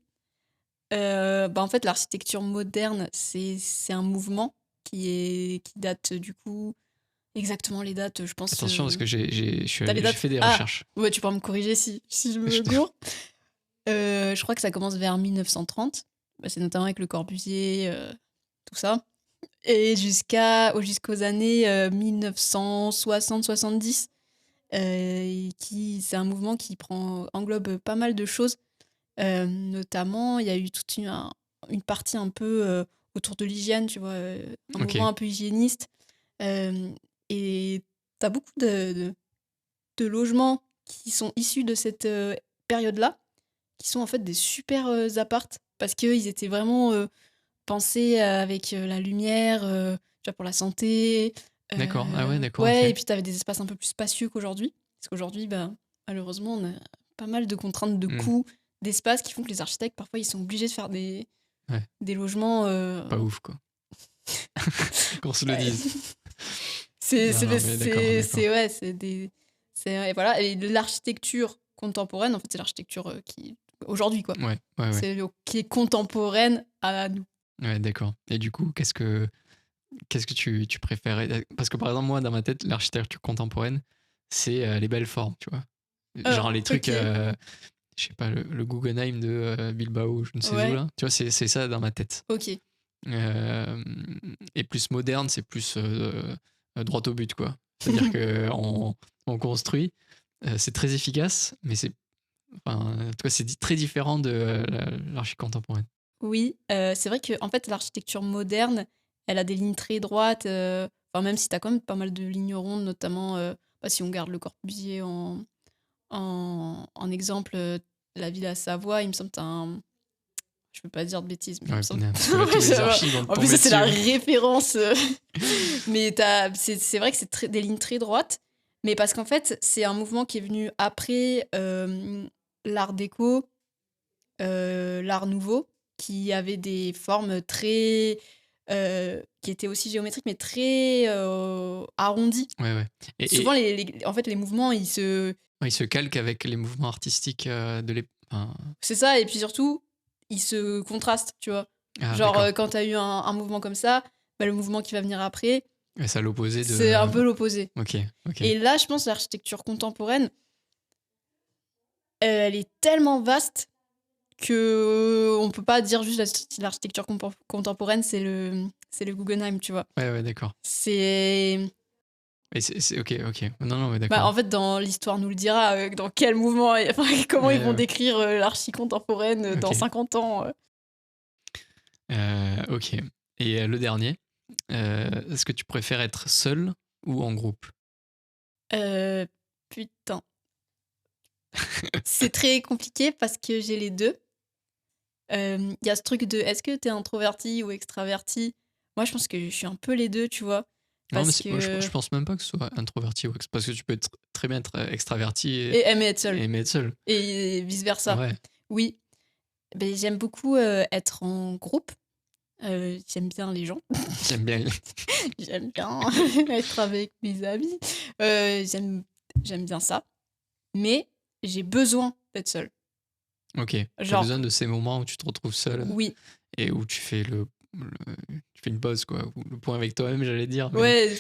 En fait, l'architecture moderne, c'est un mouvement qui date du coup exactement les dates, je pense. Attention, parce que T'as les j'ai dates fait des Ah, recherches. ouais, tu pourras me corriger si je me gourre. Je crois que ça commence vers 1930. C'est notamment avec Le Corbusier, tout ça. Et jusqu'aux années 1960-70. C'est un mouvement qui englobe pas mal de choses. Notamment, il y a eu toute une partie un peu autour de l'hygiène, tu vois, un Ok. mouvement un peu hygiéniste. Et tu as beaucoup de logements qui sont issus de cette période-là, qui sont en fait des super appartes, parce qu'ils étaient vraiment pensés avec la lumière, tu vois, pour la santé. D'accord. Ah ouais, d'accord, Ouais, ok. et puis tu avais des espaces un peu plus spacieux qu'aujourd'hui. Parce qu'aujourd'hui, malheureusement, on a pas mal de contraintes de coûts, d'espace qui font que les architectes, parfois, ils sont obligés de faire des logements. Pas ouf, quoi. Qu'on se le dise. Et voilà. Et l'architecture contemporaine, en fait, c'est l'architecture qui aujourd'hui, quoi. Ouais. Qui est contemporaine à nous. Ouais, d'accord. Et du coup, qu'est-ce que tu préférais? Parce que par exemple, moi, dans ma tête, l'architecture contemporaine, c'est les belles formes, tu vois. Genre les trucs, ok. je sais pas, le Guggenheim de Bilbao, je ne sais où, là. Tu vois, c'est ça dans ma tête. Ok. Et plus moderne, c'est plus droit au but, quoi. C'est-à-dire qu'on construit, c'est très efficace, mais en tout cas, c'est très différent de l'archi contemporaine. Oui, c'est vrai que en fait, l'architecture moderne, elle a des lignes très droites. Même si tu as quand même pas mal de lignes rondes, notamment si on garde Le Corbusier en exemple, la Villa Savoie, il me semble que je peux pas dire de bêtises, mais il me semble. Parce que là, tous les archives vont te En plus, tomber ça, c'est la dessus. référence. Mais c'est vrai que c'est des lignes très droites. Mais parce qu'en fait, c'est un mouvement qui est venu après l'art déco, l'art nouveau, qui avait des formes très. Qui étaient aussi géométriques, mais très arrondies. Ouais. Souvent, en fait, les mouvements, ils se. Il se calque avec les mouvements artistiques de l'époque. C'est ça, et puis surtout, ils se contrastent, tu vois. Ah, Genre, d'accord. quand t'as eu un mouvement comme ça, le mouvement qui va venir après, Et c'est à l'opposé de. c'est un peu l'opposé. Ok. Et là, je pense que l'architecture contemporaine, elle est tellement vaste que on peut pas dire juste l'architecture contemporaine, c'est le Guggenheim, tu vois. Ouais, d'accord. C'est. Et c'est ok. Non, mais d'accord. En fait, dans l'histoire nous le dira, dans quel mouvement, comment ils vont décrire l'archi contemporaine dans 50 ans. Ok. Et le dernier, est-ce que tu préfères être seul ou en groupe? Putain. C'est très compliqué parce que j'ai les deux. Il y a ce truc de est-ce que t'es introverti ou extraverti? Moi, je pense que je suis un peu les deux, tu vois. Non, mais Que... je pense même pas que ce soit introverti ou parce que tu peux très bien être extraverti et aimer être seul. Et vice versa. Ouais. Oui. Ben, j'aime beaucoup être en groupe. J'aime bien les gens. J'aime bien être avec mes amis. J'aime bien ça. Mais j'ai besoin d'être seule. Ok. J'ai besoin de ces moments où tu te retrouves seule. Oui. Et où tu fais tu fais une pause, quoi. Ou le point avec toi-même, j'allais dire. Mais... Ouais,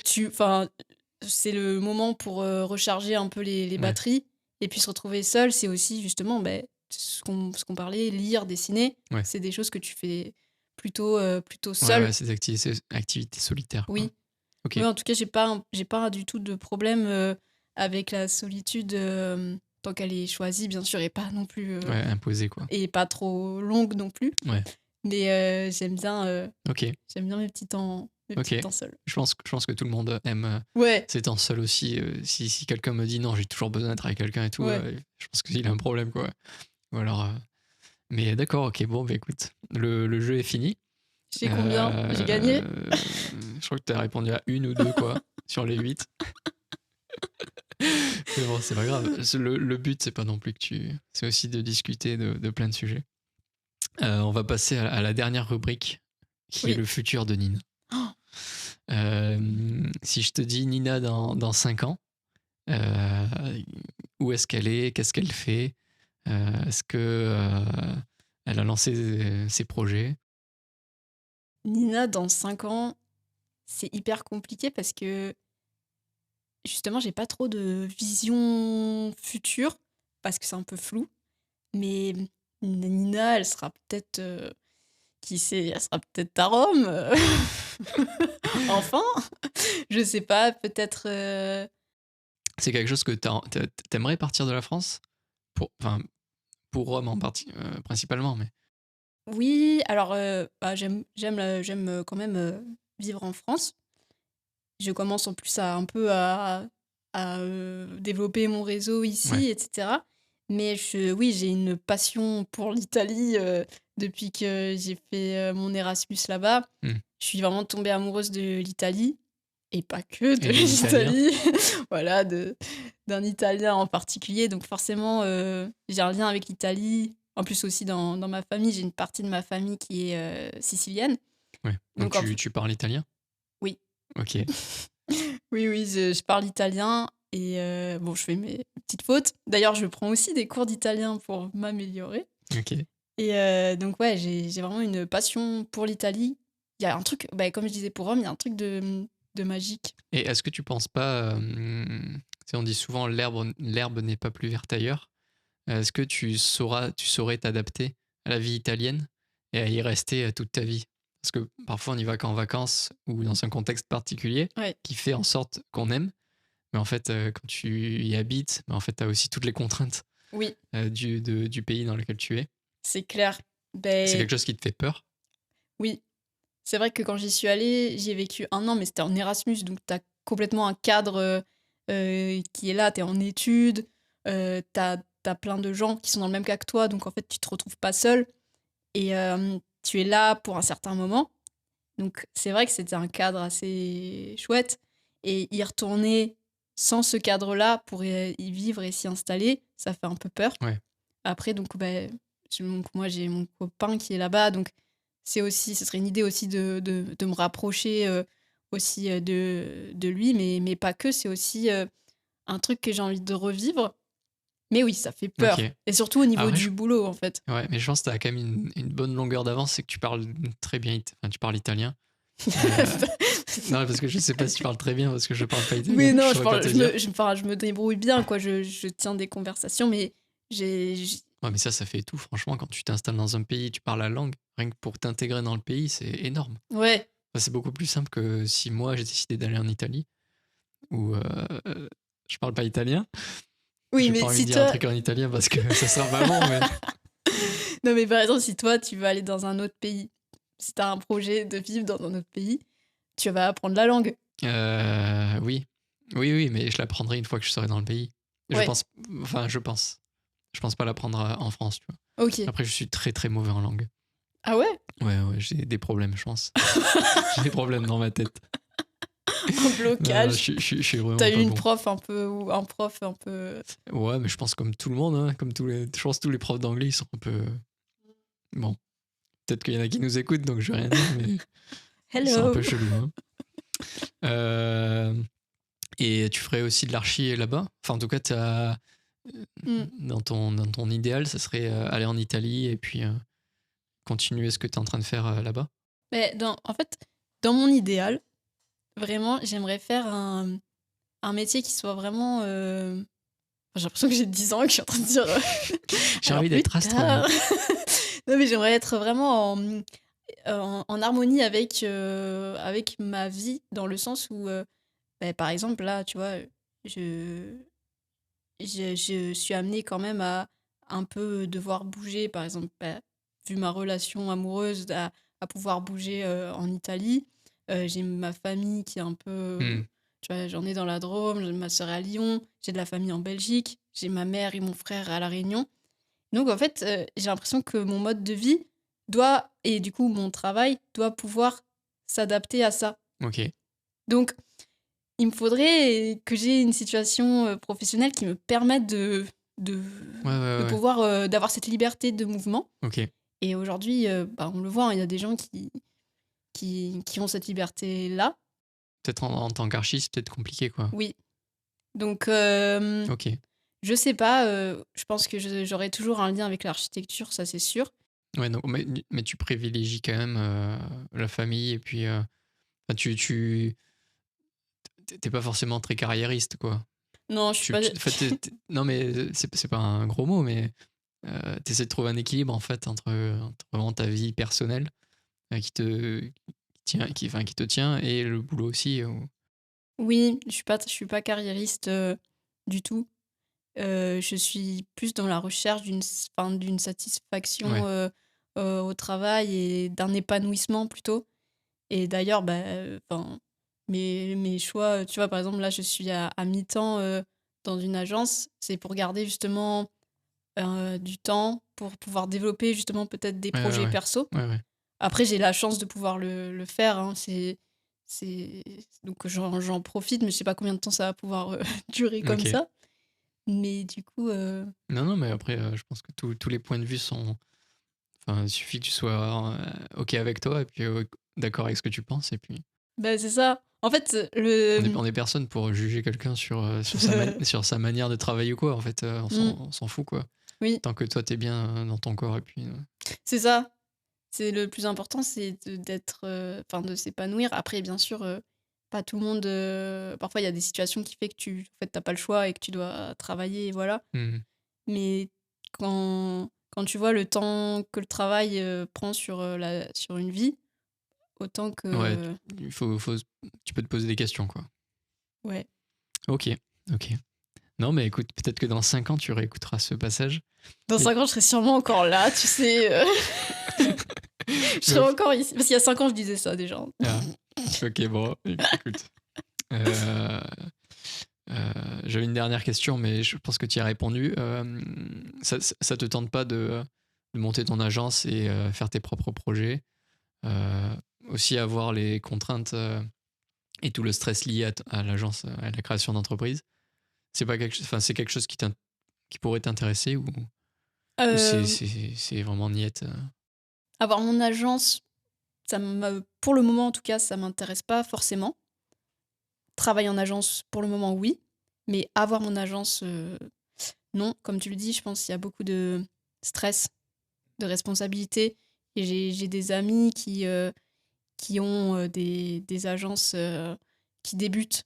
c'est le moment pour recharger un peu les batteries. Et puis se retrouver seul, c'est aussi justement ce qu'on parlait, lire, dessiner. Ouais. C'est des choses que tu fais plutôt seul. Ouais, ces activités solitaires. Oui. Quoi. Ok. Oui, en tout cas, j'ai pas du tout de problème avec la solitude tant qu'elle est choisie, bien sûr, et pas non plus imposée, quoi. Et pas trop longue non plus. Ouais. Mais j'aime bien. Ok. J'aime bien mes petits temps seuls. Je pense que tout le monde aime ces temps seuls aussi. Si quelqu'un me dit non, j'ai toujours besoin d'être avec quelqu'un et tout, je pense qu'il a un problème, quoi. Ou alors. Mais d'accord, ok, bon, écoute, le jeu est fini. J'ai combien? J'ai gagné? Je crois que tu as répondu à 1 ou 2, quoi, sur les 8. Mais bon, c'est pas grave. Le but, c'est pas non plus c'est aussi de discuter de plein de sujets. On va passer à la dernière rubrique, qui est le futur de Nina. Si je te dis Nina dans 5 ans, où est-ce qu'elle est? Qu'est-ce qu'elle fait? Est-ce que elle a lancer ses projets? Nina, dans 5 ans, c'est hyper compliqué parce que justement, j'ai pas trop de vision future parce que c'est un peu flou. Mais Nina, elle sera peut-être, qui sait, elle sera peut-être à Rome. Enfin, je sais pas, peut-être. C'est quelque chose que t'aimerais partir de la France? Enfin, pour Rome principalement, mais. Oui, alors bah, j'aime quand même vivre en France. Je commence en plus à un peu à développer mon réseau ici, Ouais. etc. Mais oui, j'ai une passion pour l'Italie depuis que j'ai fait mon Erasmus là-bas. Hmm. Je suis vraiment tombée amoureuse de l'Italie et pas que de Et des Italiens. l'Italie. Voilà, d'un Italien en particulier. Donc forcément, j'ai un lien avec l'Italie. En plus aussi dans ma famille, j'ai une partie de ma famille qui est sicilienne. Ouais. Donc Donc, tu parles italien? oui. Ok. Oui, je parle italien et bon, je fais mes petites fautes. D'ailleurs, je prends aussi des cours d'italien pour m'améliorer. Ok. Et donc, ouais, j'ai vraiment une passion pour l'Italie. Il y a un truc, bah, comme je disais pour Rome, il y a un truc de magique. Et est-ce que tu penses pas, on dit souvent l'herbe n'est pas plus verte ailleurs. Est-ce que tu saurais t'adapter à la vie italienne et à y rester toute ta vie? Parce que parfois on y va qu'en vacances ou dans un contexte particulier Ouais. qui fait en sorte qu'on aime. Mais en fait, quand tu y habites, en fait, tu as aussi toutes les contraintes Oui, du pays dans lequel tu es. c'est clair. C'est Ben, quelque chose qui te fait peur? oui, c'est vrai que quand j'y suis allée, j'y ai vécu 1 an, mais c'était en Erasmus, donc tu as complètement un cadre qui est là, tu es en études, tu as plein de gens qui sont dans le même cas que toi, donc en fait, tu te retrouves pas seul et tu es là pour un certain moment. Donc c'est vrai que c'était un cadre assez chouette et y retourner sans ce cadre-là pour y vivre et s'y installer, ça fait un peu peur. Ouais. Après, donc, moi, j'ai mon copain qui est là-bas, donc ce serait une idée aussi de me rapprocher aussi de lui, mais pas que, c'est aussi un truc que j'ai envie de revivre. Mais oui, ça fait peur. Ok. Et surtout au niveau Après, du boulot, en fait. Ouais, mais je pense que tu as quand même une bonne longueur d'avance, c'est que tu parles très bien, tu parles italien. Non, parce que je sais pas si tu parles très bien, parce que je parle pas italien. Oui, donc non, saurais pas te dire. je me débrouille bien, quoi. Je tiens des conversations, mais Ouais, mais ça fait tout. Franchement, quand tu t'installes dans un pays, tu parles la langue, rien que pour t'intégrer dans le pays, c'est énorme. ouais, Enfin, c'est beaucoup plus simple que si moi j'ai décidé d'aller en Italie, où je parle pas italien. oui, J'ai mais pas envie si de dire un toi, truc en italien parce que ça sera pas bon, mais. non, mais par exemple, si toi, tu veux aller dans un autre pays, si t'as un projet de vivre dans un autre pays, tu vas apprendre la langue. Oui. Oui, mais je l'apprendrai une fois que je serai dans le pays. Ouais. Je pense. Je pense pas l'apprendre en France, tu vois. Ok. Après, je suis très très mauvais en langue. Ah ouais? Ouais, j'ai des problèmes, je pense. J'ai des problèmes dans ma tête. Un Non, blocage. je suis vraiment T'as eu pas une bon. prof un peu, ou un prof un peu. Ouais, mais je pense comme tout le monde, hein, je pense que tous les profs d'anglais, ils sont un peu. Bon, peut-être qu'il y en a qui nous écoutent, donc je vais rien dire, mais ils sont un Hello. peu chelous. Hein. Et tu ferais aussi de l'archi là-bas? Enfin, en tout cas, dans ton idéal, ça serait aller en Italie et puis continuer ce que tu es en train de faire là-bas? Mais en fait, dans mon idéal, vraiment, j'aimerais faire un métier qui soit vraiment. J'ai l'impression que j'ai 10 ans et que je suis en train de dire. J'ai Alors envie plus d'être astronaute. tard. Non, mais j'aimerais être vraiment en harmonie avec ma vie, dans le sens où, par exemple, là, tu vois, je, je suis amenée quand même à un peu devoir bouger, par exemple, vu ma relation amoureuse, à pouvoir bouger en Italie. J'ai ma famille qui est un peu. Hmm. Tu vois, j'en ai dans la Drôme, ma soeur est à Lyon, j'ai de la famille en Belgique, j'ai ma mère et mon frère à La Réunion. Donc, en fait, j'ai l'impression que mon mode de vie et du coup, mon travail doit pouvoir s'adapter à ça. Ok. Donc, il me faudrait que j'ai une situation professionnelle qui me permette de Ouais. pouvoir d'avoir cette liberté de mouvement. Ok. Et aujourd'hui, on le voit, hein, il y a des gens qui ont cette liberté-là. Peut-être en tant qu'archi, c'est peut-être compliqué, quoi. Oui. Donc, Ok. je sais pas, je pense que j'aurai toujours un lien avec l'architecture, ça c'est sûr. Ouais, non, mais tu privilégies quand même la famille et puis enfin, t'es pas forcément très carriériste, quoi. Non, je suis pas. En fait, non, mais c'est pas un gros mot, mais t'essaies de trouver un équilibre en fait entre vraiment ta vie personnelle qui te tient et le boulot aussi. Oui, je suis pas carriériste du tout. Je suis plus dans la recherche d'une satisfaction Ouais, au travail et d'un épanouissement plutôt. Et d'ailleurs, bah, enfin, mes choix, tu vois, par exemple, là, je suis à mi-temps dans une agence. C'est pour garder justement du temps pour pouvoir développer justement peut-être des ouais, ouais, projets ouais, perso. ouais, ouais. Après, j'ai la chance de pouvoir le faire, hein. C'est... Donc j'en profite, mais je sais pas combien de temps ça va pouvoir durer comme Ok. ça. Mais du coup, Non, non, mais après, je pense que tous les points de vue sont. Enfin, il suffit que tu sois ok avec toi et puis d'accord avec ce que tu penses et puis. bah, c'est ça. En fait, On est personne pour juger quelqu'un sur sa manière de travailler ou quoi. En fait, Mm, on s'en fout, quoi. oui, Tant que toi, t'es bien dans ton corps et puis. c'est ça. C'est le plus important, c'est d'être, enfin, de s'épanouir. Après, bien sûr, pas tout le monde. Parfois, il y a des situations qui fait que en fait, t'as pas le choix et que tu dois travailler, et voilà. Mhm. Mais quand tu vois le temps que le travail prend sur une vie, autant Ouais, que. tu peux te poser des questions, quoi. Ouais. Ok, ok. Non, mais écoute, peut-être que dans 5 ans, tu réécouteras ce passage. Dans Et- 5 ans, je serai sûrement encore là, tu sais. Je serai encore ici. Parce qu'il y a 5 ans, je disais ça déjà. Ah, ok, bon, écoute. Euh, J'avais une dernière question, mais je pense que tu y as répondu. Ça te tente pas de monter ton agence et faire tes propres projets, euh, aussi avoir les contraintes et tout le stress lié à l'agence, à la création d'entreprise. C'est pas quelque chose, enfin, c'est quelque chose qui pourrait t'intéresser ou Euh, c'est vraiment niette. Avoir mon agence, pour le moment en tout cas, ça m'intéresse pas forcément. Travailler en agence, pour le moment, oui. Mais avoir mon agence, non. Comme tu le dis, je pense qu'il y a beaucoup de stress, de responsabilité. Et j'ai des amis qui ont des agences qui débutent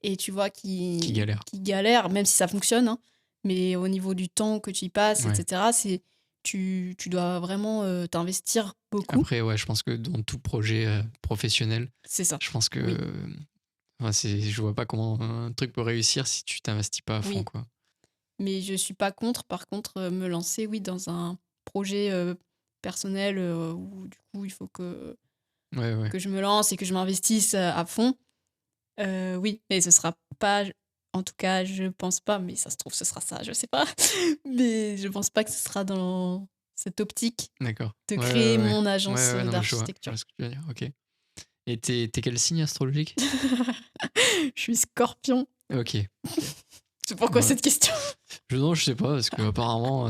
et tu vois, Qui galère. qui galèrent, même si ça fonctionne, hein. Mais au niveau du temps que tu y passes, Ouais. etc., tu dois vraiment t'investir beaucoup. Après, ouais, je pense que dans tout projet professionnel, C'est ça. je pense que Oui, enfin, je vois pas comment un truc peut réussir si tu t'investis pas à fond, oui. quoi. Mais je suis pas contre, par contre, me lancer, oui, dans un projet personnel où du coup il faut Ouais, ouais. que je me lance et que je m'investisse à fond. Oui, mais ce sera pas, en tout cas, je pense pas, mais ça se trouve, ce sera ça, je sais pas. Mais je pense pas que ce sera dans cette optique D'accord. de Ouais, ouais, créer ouais. mon Ouais, agence ouais, non, mais je d'architecture. vois ce que tu veux dire. Ok. Et t'es quel signe astrologique? Je suis scorpion. Ok. C'est pourquoi Ouais. cette question? Non, je sais pas, parce que apparemment,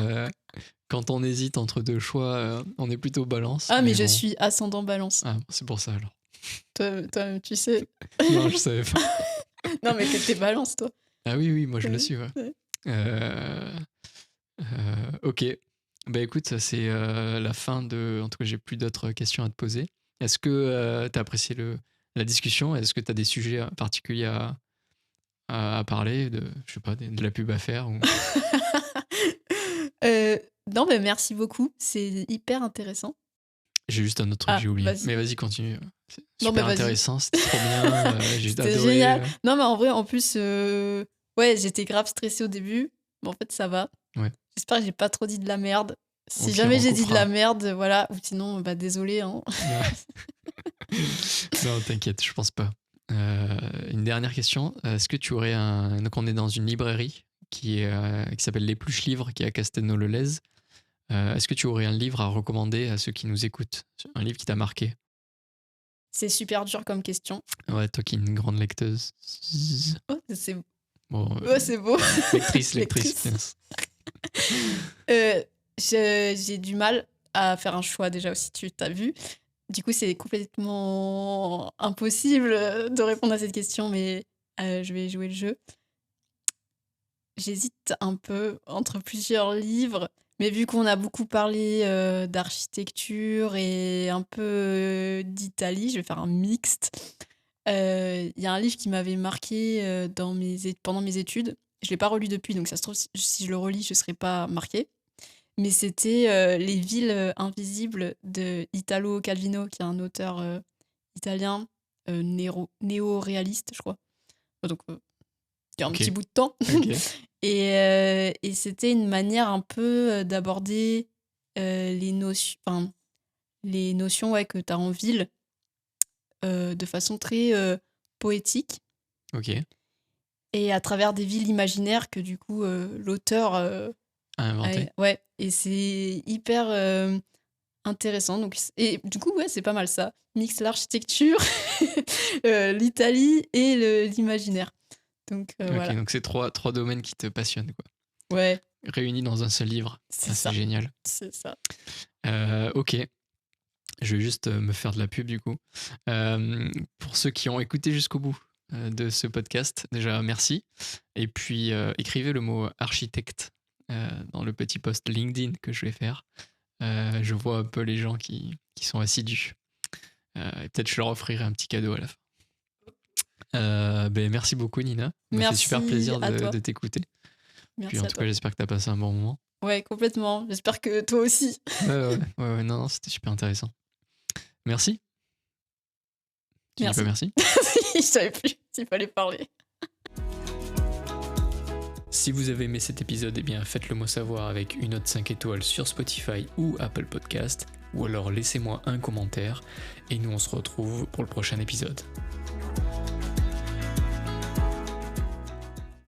quand on hésite entre deux choix, on est plutôt balance. Ah, mais Mais je bon. suis ascendant balance. Ah, c'est pour ça alors. Toi, tu sais. Non, je savais pas. Non, mais que t'es balance, toi. Ah oui, oui, moi je le Ouais, suis, ouais. ouais. Euh, ok. Bah écoute, ça c'est la fin de. En tout cas, j'ai plus d'autres questions à te poser. Est-ce que tu as apprécié la discussion? Est-ce que tu as des sujets particuliers à parler je sais pas, de la pub à faire ou... Non, mais merci beaucoup. C'est hyper intéressant. J'ai juste un autre truc que Ah, j'ai oublié. vas-y. Mais vas-y, continue. C'est Non, mais super vas-y. intéressant, c'était trop bien. J'ai C'était adoré. génial. Non, mais en vrai, en plus, ouais, j'étais grave stressée au début. Mais en fait, ça va. Ouais. J'espère que j'ai pas trop dit de la merde. Au Si pire, jamais on j'ai dit de la coupera. merde, voilà. Ou sinon, bah désolé, hein. Non, t'inquiète, je pense pas. Une dernière question. Est-ce que tu aurais un. Donc, on est dans une librairie qui s'appelle L'Épluche Livre, qui est à Castelnau-le-Lez. Est-ce que tu aurais un livre à recommander à ceux qui nous écoutent? Un livre qui t'a marqué? C'est super dur comme question. Ouais, toi qui es une grande lecteuse. Oh, c'est Bon, c'est beau. lectrice. Lectrice. Mince. J'ai du mal à faire un choix déjà aussi, tu t'as vu. Du coup, c'est complètement impossible de répondre à cette question, mais je vais jouer le jeu. J'hésite un peu entre plusieurs livres. Mais vu qu'on a beaucoup parlé d'architecture et un peu d'Italie, je vais faire un mixte. Il y a un livre qui m'avait marqué pendant mes études. Je ne l'ai pas relu depuis, donc ça se trouve, si je le relis, je ne serai pas marquée. Mais c'était Les villes invisibles de Italo Calvino, qui est un auteur italien néo-réaliste, je crois. Donc, il y a un petit bout de temps. Ok. Et c'était une manière un peu d'aborder les notions ouais, que tu as en ville de façon très poétique. Ok. Et à travers des villes imaginaires que du coup l'auteur À inventer. ouais, et c'est hyper intéressant. Donc, et du coup, ouais, c'est pas mal ça. Mixe l'architecture, l'Italie et l'imaginaire. Donc, Ok, voilà. donc c'est trois domaines qui te passionnent, quoi. Ouais, Réunis dans un seul livre. c'est C'est ça. génial. C'est ça. Ok. Je vais juste me faire de la pub du coup. Pour ceux qui ont écouté jusqu'au bout de ce podcast, déjà merci. Et puis écrivez le mot architecte dans le petit post LinkedIn que je vais faire. Je vois un peu les gens qui sont assidus. Et peut-être je leur offrirai un petit cadeau à la fin. Merci beaucoup Nina. Ça m'a fait super plaisir de t'écouter. Merci Puis en à tout toi. cas j'espère que tu as passé un bon moment. Ouais, complètement. J'espère que toi aussi. Ouais, non, c'était super intéressant. Merci. Tu dis pas merci? Je savais plus s'il fallait parler. Si vous avez aimé cet épisode, eh bien faites-le moi savoir avec une note 5 étoiles sur Spotify ou Apple Podcast, ou alors laissez-moi un commentaire, et nous on se retrouve pour le prochain épisode.